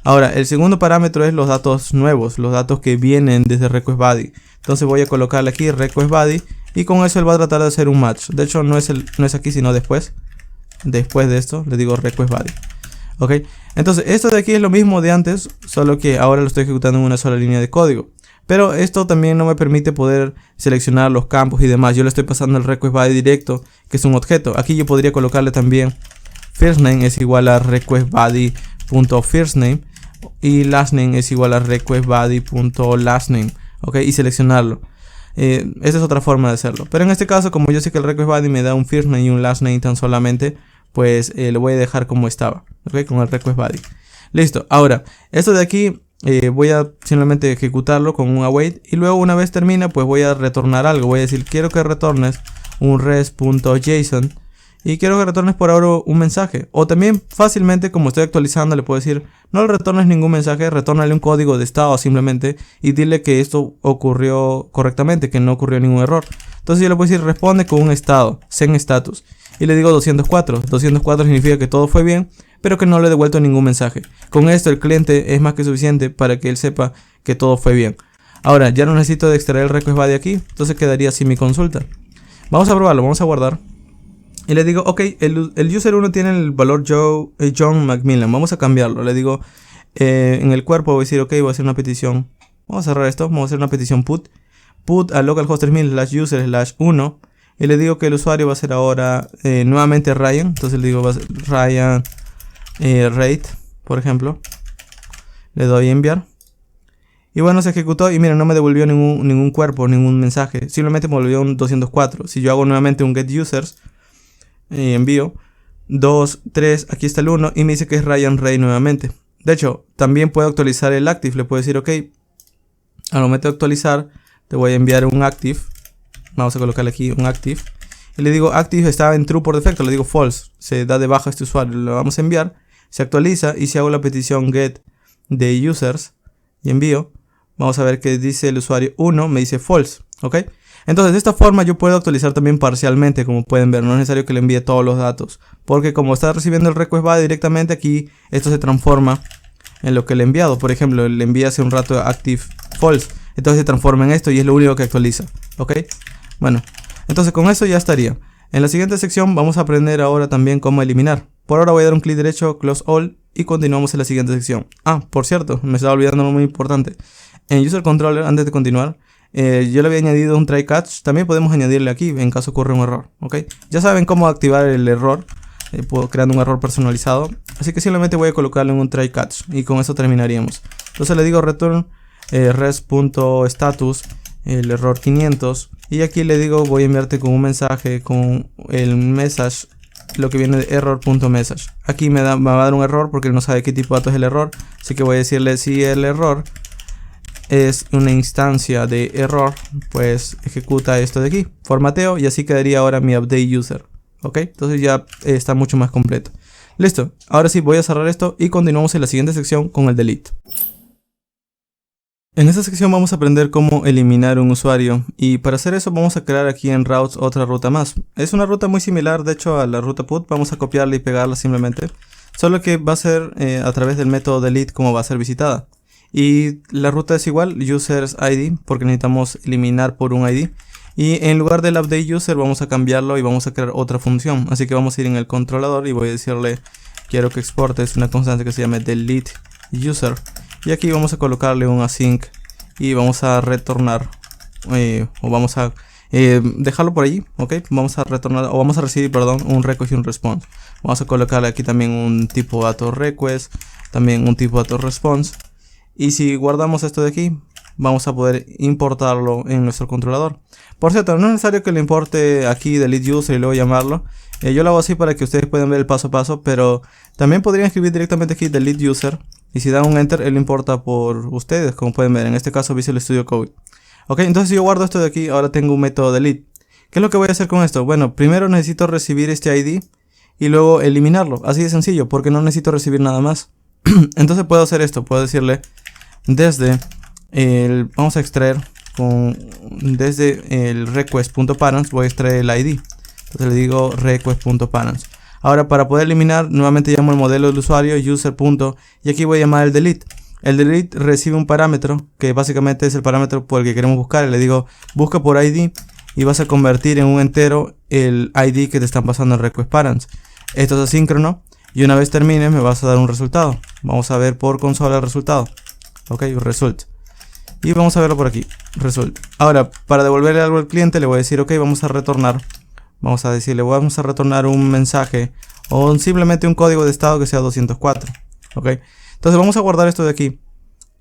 [SPEAKER 1] Ahora, el segundo parámetro es los datos nuevos, los datos que vienen desde request body. Entonces voy a colocarle aquí request body y con eso él va a tratar de hacer un match. De hecho, no es aquí, sino después. Después de esto, le digo request body. Ok, entonces esto de aquí es lo mismo de antes, solo que ahora lo estoy ejecutando en una sola línea de código. Pero esto también no me permite poder seleccionar los campos y demás. Yo le estoy pasando el request body directo, que es un objeto. Aquí yo podría colocarle también firstName es igual a requestBody.firstName y lastName es igual a requestBody.lastName, ok, y seleccionarlo. Esa es otra forma de hacerlo. Pero en este caso, como yo sé que el requestBody me da un firstName y un lastName tan solamente, pues lo voy a dejar como estaba, ok, con el requestBody. Listo. Ahora, esto de aquí voy a simplemente ejecutarlo con un await y luego una vez termina, pues voy a retornar algo. Voy a decir, quiero que retornes un res.json y quiero que retornes por ahora un mensaje. O también fácilmente, como estoy actualizando, le puedo decir, no le retornes ningún mensaje, retórnale un código de estado simplemente y dile que esto ocurrió correctamente, que no ocurrió ningún error. Entonces yo le puedo decir, responde con un estado, send status. Y le digo 204. 204 significa que todo fue bien, pero que no le he devuelto ningún mensaje. Con esto el cliente es más que suficiente para que él sepa que todo fue bien. Ahora, ya no necesito de extraer el request body aquí, entonces quedaría así mi consulta. Vamos a probarlo, vamos a guardar. Y le digo, ok, el user 1 tiene el valor John Macmillan, vamos a cambiarlo. Le digo, en el cuerpo voy a decir, ok, voy a hacer una petición. Vamos a cerrar esto, vamos a hacer una petición put a localhost 3000/user/1. Y le digo que el usuario va a ser ahora nuevamente Ryan. Entonces le digo va a ser Ryan rate, por ejemplo. Le doy enviar. Y bueno, se ejecutó y miren, no me devolvió ningún cuerpo, ningún mensaje. Simplemente me devolvió un 204. Si yo hago nuevamente un get users, envío 2, 3, aquí está el 1 y me dice que es Ryan Ray nuevamente. De hecho, también puedo actualizar el active. Le puedo decir, ok, al momento de actualizar, te voy a enviar un active. Vamos a colocarle aquí un active. Y le digo active estaba en true por defecto. Le digo false. Se da de baja este usuario. Lo vamos a enviar. Se actualiza. Y si hago la petición get de users y envío, vamos a ver que dice el usuario 1. Me dice false. ¿Ok? Entonces de esta forma yo puedo actualizar también parcialmente. Como pueden ver. No es necesario que le envíe todos los datos. Porque como está recibiendo el request body directamente aquí, esto se transforma en lo que le he enviado. Por ejemplo, le envié hace un rato active false. Entonces se transforma en esto y es lo único que actualiza. ¿Ok? Bueno, entonces con eso ya estaría. En la siguiente sección vamos a aprender ahora también cómo eliminar. Por ahora voy a dar un clic derecho, close all y continuamos en la siguiente sección. Ah, por cierto, me estaba olvidando algo muy importante. En user controller, antes de continuar, yo le había añadido un try catch. También podemos añadirle aquí en caso ocurra un error, ¿ok? Ya saben cómo activar el error, creando un error personalizado. Así que simplemente voy a colocarle un try catch y con eso terminaríamos. Entonces le digo return res.status el error 500 y aquí le digo voy a enviarte con un mensaje con el message, lo que viene de error.message. Aquí me va a dar un error porque él no sabe qué tipo de datos es el error, así que voy a decirle si el error es una instancia de error, pues ejecuta esto de aquí, formateo, y así quedaría ahora mi update user. Ok, entonces ya está mucho más completo. Listo, ahora sí voy a cerrar esto y continuamos en la siguiente sección con el delete. En esta sección vamos a aprender cómo eliminar un usuario, y para hacer eso vamos a crear aquí en routes otra ruta más. Es una ruta muy similar de hecho a la ruta put, vamos a copiarla y pegarla simplemente, solo que va a ser a través del método delete como va a ser visitada. Y la ruta es igual, users id, porque necesitamos eliminar por un id. Y en lugar del update user vamos a cambiarlo y vamos a crear otra función. Así que vamos a ir en el controlador y voy a decirle quiero que exportes una constante que se llame delete user. Y aquí vamos a colocarle un async y vamos a retornar o vamos a dejarlo por allí, ok. Vamos a retornar o vamos a recibir, perdón, un request y un response. Vamos a colocarle aquí también un tipo dato request, también un tipo dato response. Y si guardamos esto de aquí, vamos a poder importarlo en nuestro controlador. Por cierto, no es necesario que le importe aquí delete user y luego llamarlo. Yo lo hago así para que ustedes puedan ver el paso a paso, pero también podrían escribir directamente aquí delete user. Y si dan un enter, él lo importa por ustedes, como pueden ver. En este caso Visual Studio Code. Ok, entonces si yo guardo esto de aquí, ahora tengo un método delete. ¿Qué es lo que voy a hacer con esto? Bueno, primero necesito recibir este ID y luego eliminarlo. Así de sencillo, porque no necesito recibir nada más. Entonces puedo hacer esto, puedo decirle desde el, vamos a extraer desde el request.parents, voy a extraer el ID. Entonces le digo request.parents. Ahora para poder eliminar, nuevamente llamo el modelo del usuario, user. Y aquí voy a llamar el delete. El delete recibe un parámetro que básicamente es el parámetro por el que queremos buscar. Le digo busca por ID y vas a convertir en un entero el ID que te están pasando en request parents. Esto es asíncrono y una vez termine me vas a dar un resultado. Vamos a ver por consola el resultado. Ok, result. Y vamos a verlo por aquí, result. Ahora, para devolverle algo al cliente le voy a decir, ok, vamos a retornar. Vamos a decirle, vamos a retornar un mensaje o simplemente un código de estado que sea 204. Ok, entonces vamos a guardar esto de aquí.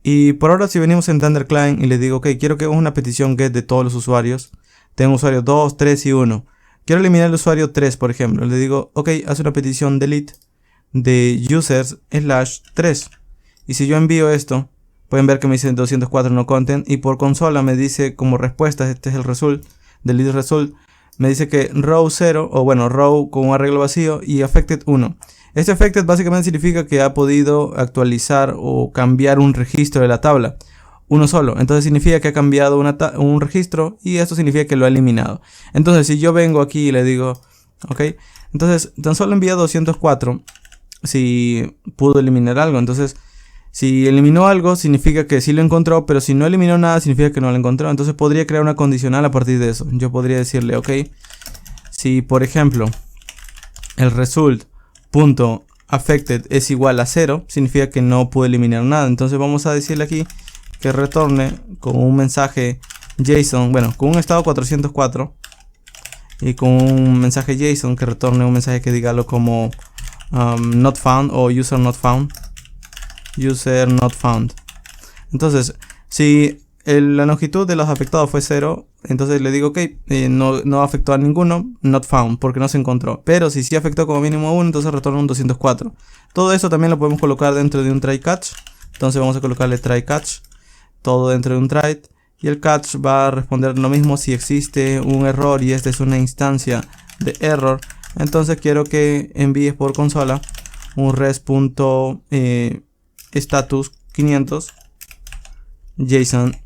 [SPEAKER 1] Y por ahora si venimos en Thunder Client y le digo, ok, quiero que hagamos una petición get de todos los usuarios. Tengo usuarios 2, 3 y 1. Quiero eliminar el usuario 3, por ejemplo. Le digo, ok, haz una petición delete de users/3. Y si yo envío esto, pueden ver que me dice 204 no content. Y por consola me dice como respuesta, este es el result, delete result. Me dice que row 0, o bueno, row con un arreglo vacío y affected 1. Este affected básicamente significa que ha podido actualizar o cambiar un registro de la tabla. Uno solo. Entonces significa que ha cambiado un registro y esto significa que lo ha eliminado. Entonces si yo vengo aquí y le digo, ok, entonces tan solo envía 204 si pudo eliminar algo. Entonces si eliminó algo significa que sí lo encontró, pero si no eliminó nada significa que no lo encontró. Entonces podría crear una condicional a partir de eso. Yo podría decirle, ok, si por ejemplo el result.affected es igual a 0, significa que no pudo eliminar nada. Entonces vamos a decirle aquí que retorne con un mensaje JSON, bueno, con un estado 404 y con un mensaje JSON que retorne un mensaje que diga algo como not found o user not found. User not found. Entonces, si la longitud de los afectados fue 0, entonces le digo ok, no afectó a ninguno, not found, porque no se encontró. Pero si sí afectó como mínimo 1, entonces retorna un 204. Todo eso también lo podemos colocar dentro de un try catch. Entonces vamos a colocarle try catch, todo dentro de un try. Y el catch va a responder lo mismo si existe un error y esta es una instancia de error. Entonces quiero que envíes por consola un res.status 500 JSON.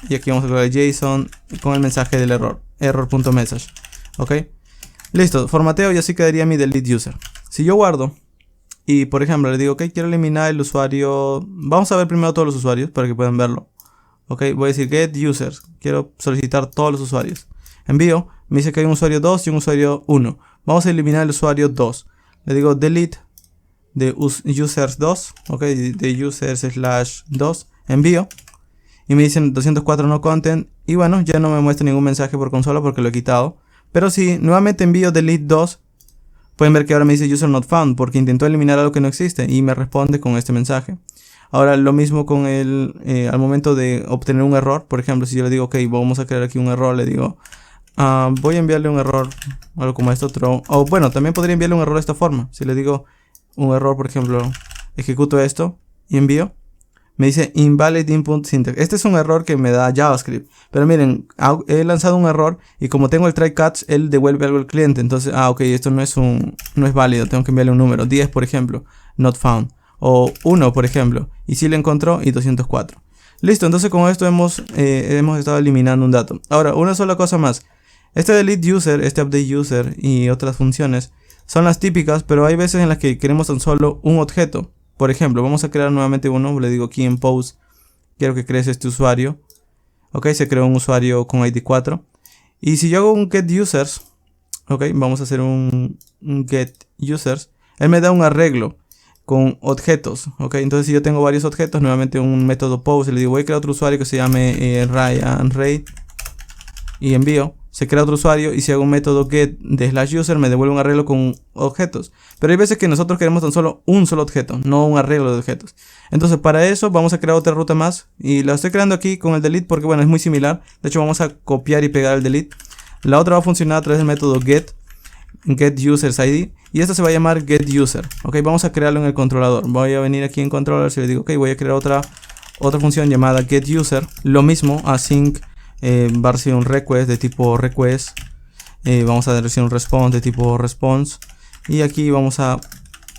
[SPEAKER 1] Y aquí vamos a colocar JSON con el mensaje del error, error.message. Ok, listo, formateo y así quedaría mi delete user. Si yo guardo y por ejemplo le digo ok, quiero eliminar el usuario, vamos a ver primero todos los usuarios para que puedan verlo. Ok, voy a decir get users, quiero solicitar todos los usuarios. Envío, me dice que hay un usuario 2 y un usuario 1. Vamos a eliminar el usuario 2. Le digo delete de users 2, ok, de users/2. Envío y me dicen 204 no content, y bueno, ya no me muestra ningún mensaje por consola porque lo he quitado. Pero si nuevamente envío delete 2, pueden ver que ahora me dice user not found porque intentó eliminar algo que no existe y me responde con este mensaje. Ahora lo mismo con al momento de obtener un error. Por ejemplo, si yo le digo ok, vamos a crear aquí un error, le digo voy a enviarle un error, algo como esto, throw. O bueno, también podría enviarle un error de esta forma. Si le digo un error, por ejemplo, ejecuto esto y envío, me dice invalid input syntax. Este es un error que me da JavaScript. Pero miren, he lanzado un error y como tengo el try catch, él devuelve algo al cliente. Entonces, ok, esto no es válido. Tengo que enviarle un número. 10, por ejemplo, not found. O 1, por ejemplo. Y si le encontró y 204. Listo, entonces con esto hemos estado eliminando un dato. Ahora, una sola cosa más. Este delete user, este update user y otras funciones son las típicas, pero hay veces en las que queremos tan solo un objeto. Por ejemplo, vamos a crear nuevamente uno. Le digo aquí en post, quiero que crees este usuario. Ok, se creó un usuario con ID 4. Y si yo hago un get users, ok, vamos a hacer un get users. Él me da un arreglo con objetos. Ok, entonces si yo tengo varios objetos, nuevamente un método post. Le digo, voy a crear otro usuario que se llame Ryan Raid. Y envío. Se crea otro usuario y si hago un método get de /user me devuelve un arreglo con objetos. Pero hay veces que nosotros queremos tan solo un solo objeto, no un arreglo de objetos. Entonces para eso vamos a crear otra ruta más y la estoy creando aquí con el delete porque bueno, es muy similar. De hecho vamos a copiar y pegar el delete. La otra va a funcionar a través del método get users id y esta se va a llamar get user. Ok, vamos a crearlo en el controlador. Voy a venir aquí en controller y le digo ok, voy a crear otra función llamada get user. Lo mismo, async va a recibir un request de tipo request. Vamos a recibir un response de tipo response. Y aquí vamos a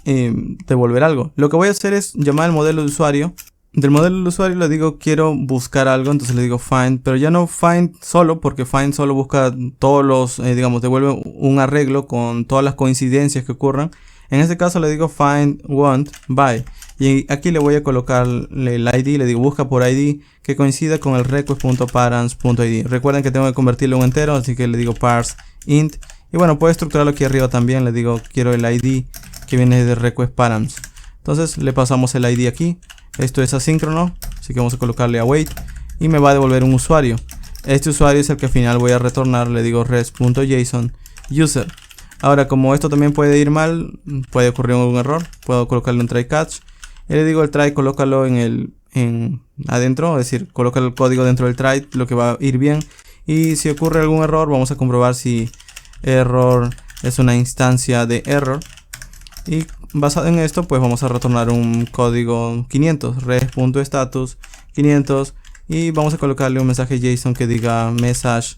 [SPEAKER 1] devolver algo. Lo que voy a hacer es llamar al modelo de usuario. Del modelo del usuario le digo quiero buscar algo. Entonces le digo find. Pero ya no find solo, porque find solo busca todos los, digamos, devuelve un arreglo con todas las coincidencias que ocurran. En este caso le digo find want by. Y aquí le voy a colocar el ID, le digo busca por ID que coincida con el request.parents.id. Recuerden que tengo que convertirlo en un entero, así que le digo parse int. Y bueno, puedo estructurarlo aquí arriba también, le digo quiero el ID que viene de request parents. Entonces le pasamos el ID aquí. Esto es asíncrono, así que vamos a colocarle await y me va a devolver un usuario. Este usuario es el que al final voy a retornar, le digo res.json user. Ahora, como esto también puede ir mal, puede ocurrir un error, puedo colocarle un try catch. Y le digo el try, colócalo en adentro, es decir, coloca el código dentro del try, lo que va a ir bien. Y si ocurre algún error, vamos a comprobar si error es una instancia de error. Y basado en esto, pues vamos a retornar un código 500, res.status 500. Y vamos a colocarle un mensaje JSON que diga message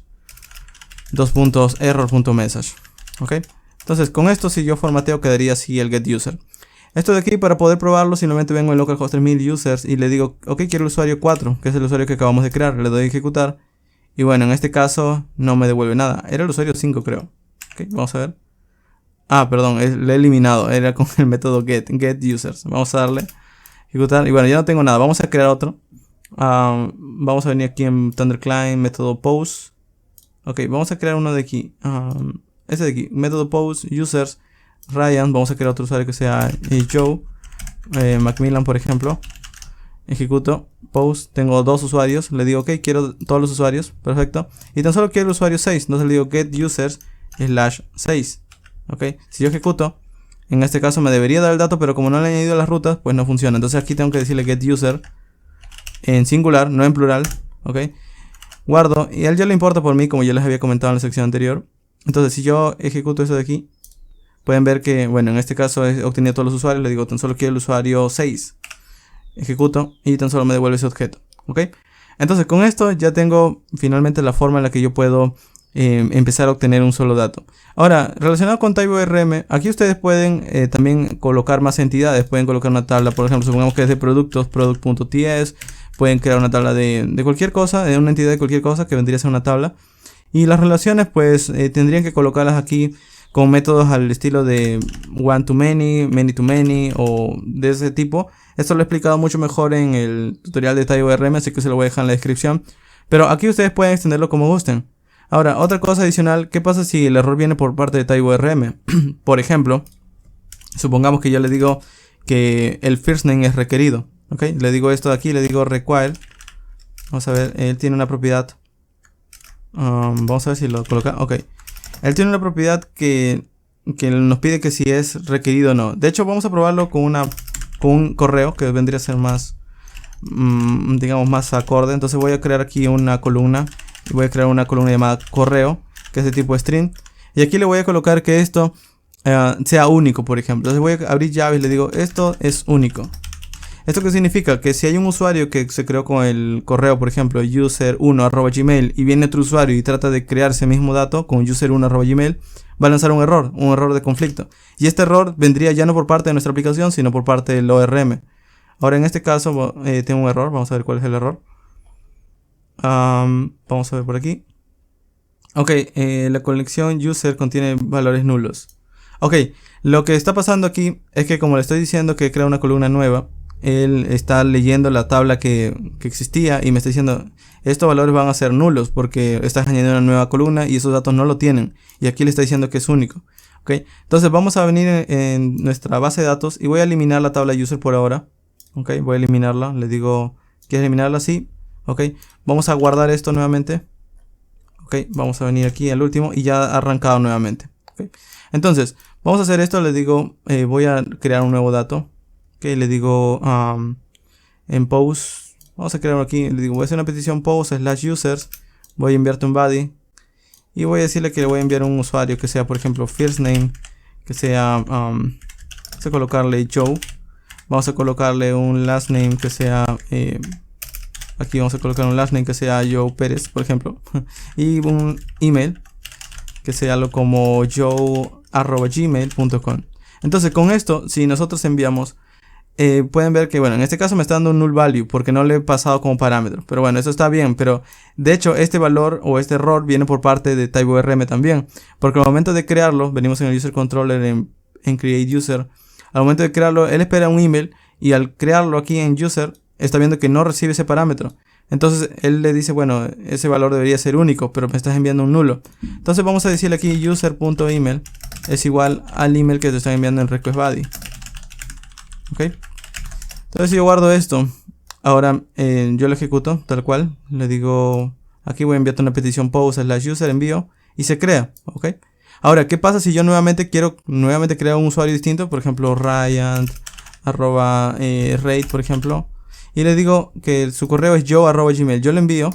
[SPEAKER 1] error.message. Ok, entonces con esto si yo formateo quedaría así el get user. Esto de aquí para poder probarlo simplemente vengo en localhost 3000 users y le digo ok, quiero el usuario 4 que es el usuario que acabamos de crear, le doy a ejecutar y bueno, en este caso no me devuelve nada, era el usuario 5 creo. Ok, vamos a ver. Perdón, lo he eliminado, era con el método get users. Vamos a darle ejecutar y bueno, ya no tengo nada, vamos a crear otro. Vamos a venir aquí en ThunderClient, método post. Ok, vamos a crear uno de aquí. Este de aquí, método post, users, Ryan. Vamos a crear otro usuario que sea Joe, Macmillan por ejemplo. Ejecuto, post, tengo dos usuarios. Le digo ok, quiero todos los usuarios, perfecto. Y tan solo quiero el usuario 6, entonces le digo get users /6. Ok, si yo ejecuto, en este caso me debería dar el dato, pero como no le he añadido las rutas, pues no funciona. Entonces aquí tengo que decirle get user en singular, no en plural. Ok, guardo y a él ya le importa por mí, como ya les había comentado en la sección anterior. Entonces si yo ejecuto eso de aquí, pueden ver que, bueno, en este caso he obtenido todos los usuarios. Le digo tan solo quiero el usuario 6. Ejecuto y tan solo me devuelve ese objeto. Ok, entonces con esto ya tengo finalmente la forma en la que yo puedo empezar a obtener un solo dato. Ahora, relacionado con TypeORM, aquí ustedes pueden también colocar más entidades. Pueden colocar una tabla, por ejemplo, supongamos que es de productos, product.ts. Pueden crear una tabla de cualquier cosa, de una entidad de cualquier cosa que vendría a ser una tabla. Y las relaciones pues tendrían que colocarlas aquí con métodos al estilo de one to many, many to many o de ese tipo. Esto lo he explicado mucho mejor en el tutorial de TypeORM, así que se lo voy a dejar en la descripción. Pero aquí ustedes pueden extenderlo como gusten. Ahora, otra cosa adicional, ¿qué pasa si el error viene por parte de TypeORM? Por ejemplo, supongamos que yo le digo que el first name es requerido. ¿Ok? Le digo esto de aquí, le digo require Vamos a ver, él tiene una propiedad. Vamos a ver si lo coloca. Ok. Él tiene una propiedad que nos pide que si es requerido o no. De hecho, vamos a probarlo con un correo que vendría a ser más, digamos, más acorde. Entonces voy a crear aquí una columna. Y voy a crear una columna llamada correo, que es de tipo string. Y aquí le voy a colocar que esto sea único, por ejemplo. Entonces voy a abrir llave y le digo, esto es único. ¿Esto qué significa? Que si hay un usuario que se creó con el correo, por ejemplo, user1@gmail, y viene otro usuario y trata de crear ese mismo dato con user1@gmail, va a lanzar un error de conflicto. Y este error vendría ya no por parte de nuestra aplicación, sino por parte del ORM. Ahora en este caso tengo un error, vamos a ver cuál es el error. Vamos a ver por aquí. Ok, la colección user contiene valores nulos. Ok, lo que está pasando aquí es que como le estoy diciendo que crea una columna nueva, él está leyendo la tabla que existía y me está diciendo estos valores van a ser nulos porque estás añadiendo una nueva columna y esos datos no lo tienen. Y aquí le está diciendo que es único. Ok, entonces vamos a venir en nuestra base de datos y voy a eliminar la tabla user por ahora. Ok, voy a eliminarla. Le digo, ¿quieres eliminarla? Sí. Ok, vamos a guardar esto nuevamente. Ok, vamos a venir aquí al último y ya ha arrancado nuevamente. Okay. Entonces, vamos a hacer esto. Le digo, voy a crear un nuevo dato. Ok, le digo en post, vamos a crearlo aquí. Le digo, voy a hacer una petición post /users. Voy a enviarte un body. Y voy a decirle que le voy a enviar un usuario que sea, por ejemplo, first name. Que sea, vamos a colocarle Joe. Vamos a colocarle un last name que sea... aquí vamos a colocar un last name que sea Joe Pérez, por ejemplo. Y un email que sea algo como joe@gmail.com. Entonces con esto, si nosotros enviamos, pueden ver que, bueno, en este caso me está dando un null value porque no le he pasado como parámetro. Pero bueno, eso está bien, pero de hecho este valor o este error viene por parte de TypeORM también. Porque al momento de crearlo, venimos en el user controller en create user. Al momento de crearlo, él espera un email y al crearlo aquí en user, está viendo que no recibe ese parámetro. Entonces él le dice, bueno, ese valor debería ser único, pero me estás enviando un nulo. Entonces vamos a decirle aquí user.email es igual al email que te está enviando en request body. Ok. Entonces si yo guardo esto, ahora yo lo ejecuto tal cual. Le digo, aquí voy a enviarte una petición post /user envío y se crea. Ok. Ahora, ¿qué pasa si yo quiero crear un usuario distinto? Por ejemplo, Ryan @rate, por ejemplo. Y le digo que su correo es joe@gmail. Yo le envío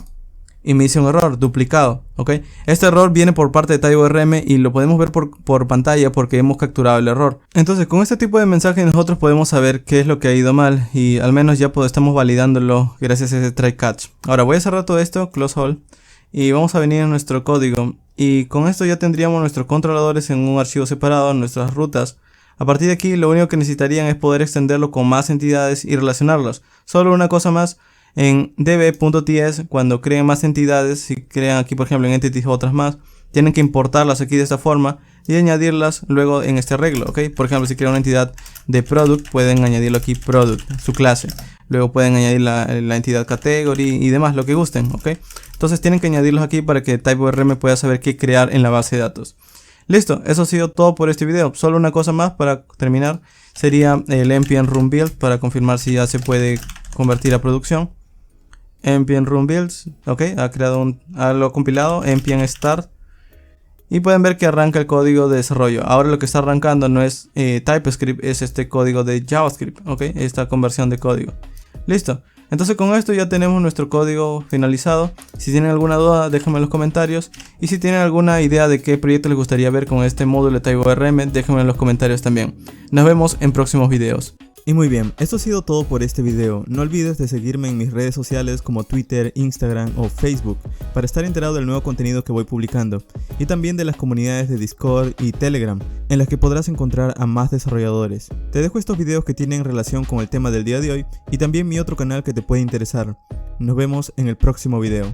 [SPEAKER 1] y me dice un error duplicado. ¿Ok? Este error viene por parte de TypeORM y lo podemos ver por pantalla porque hemos capturado el error. Entonces con este tipo de mensajes nosotros podemos saber qué es lo que ha ido mal y al menos ya estamos validándolo gracias a ese try catch. Ahora voy a cerrar todo esto, close all, y vamos a venir a nuestro código. Y con esto ya tendríamos nuestros controladores en un archivo separado, nuestras rutas. A partir de aquí lo único que necesitarían es poder extenderlo con más entidades y relacionarlos. Solo una cosa más, en db.ts cuando creen más entidades, si crean aquí por ejemplo en entities otras más, tienen que importarlas aquí de esta forma y añadirlas luego en este arreglo, ¿ok? Por ejemplo, si crean una entidad de product, pueden añadirlo aquí product, su clase. Luego pueden añadir la entidad category y demás, lo que gusten, ¿ok? Entonces tienen que añadirlos aquí para que TypeORM pueda saber qué crear en la base de datos. Listo, eso ha sido todo por este video. Solo una cosa más para terminar sería el npm run build para confirmar si ya se puede convertir a producción. Npm run builds, ok, lo ha compilado, npm start. Y pueden ver que arranca el código de desarrollo. Ahora lo que está arrancando no es TypeScript, es este código de JavaScript, ok, esta conversión de código. Listo. Entonces con esto ya tenemos nuestro código finalizado. Si tienen alguna duda déjenme en los comentarios. Y si tienen alguna idea de qué proyecto les gustaría ver con este módulo de TypeORM, déjenme en los comentarios también. Nos vemos en próximos videos.
[SPEAKER 2] Y muy bien, esto ha sido todo por este video. No olvides de seguirme en mis redes sociales como Twitter, Instagram o Facebook para estar enterado del nuevo contenido que voy publicando y también de las comunidades de Discord y Telegram en las que podrás encontrar a más desarrolladores. Te dejo estos videos que tienen relación con el tema del día de hoy y también mi otro canal que te puede interesar. Nos vemos en el próximo video.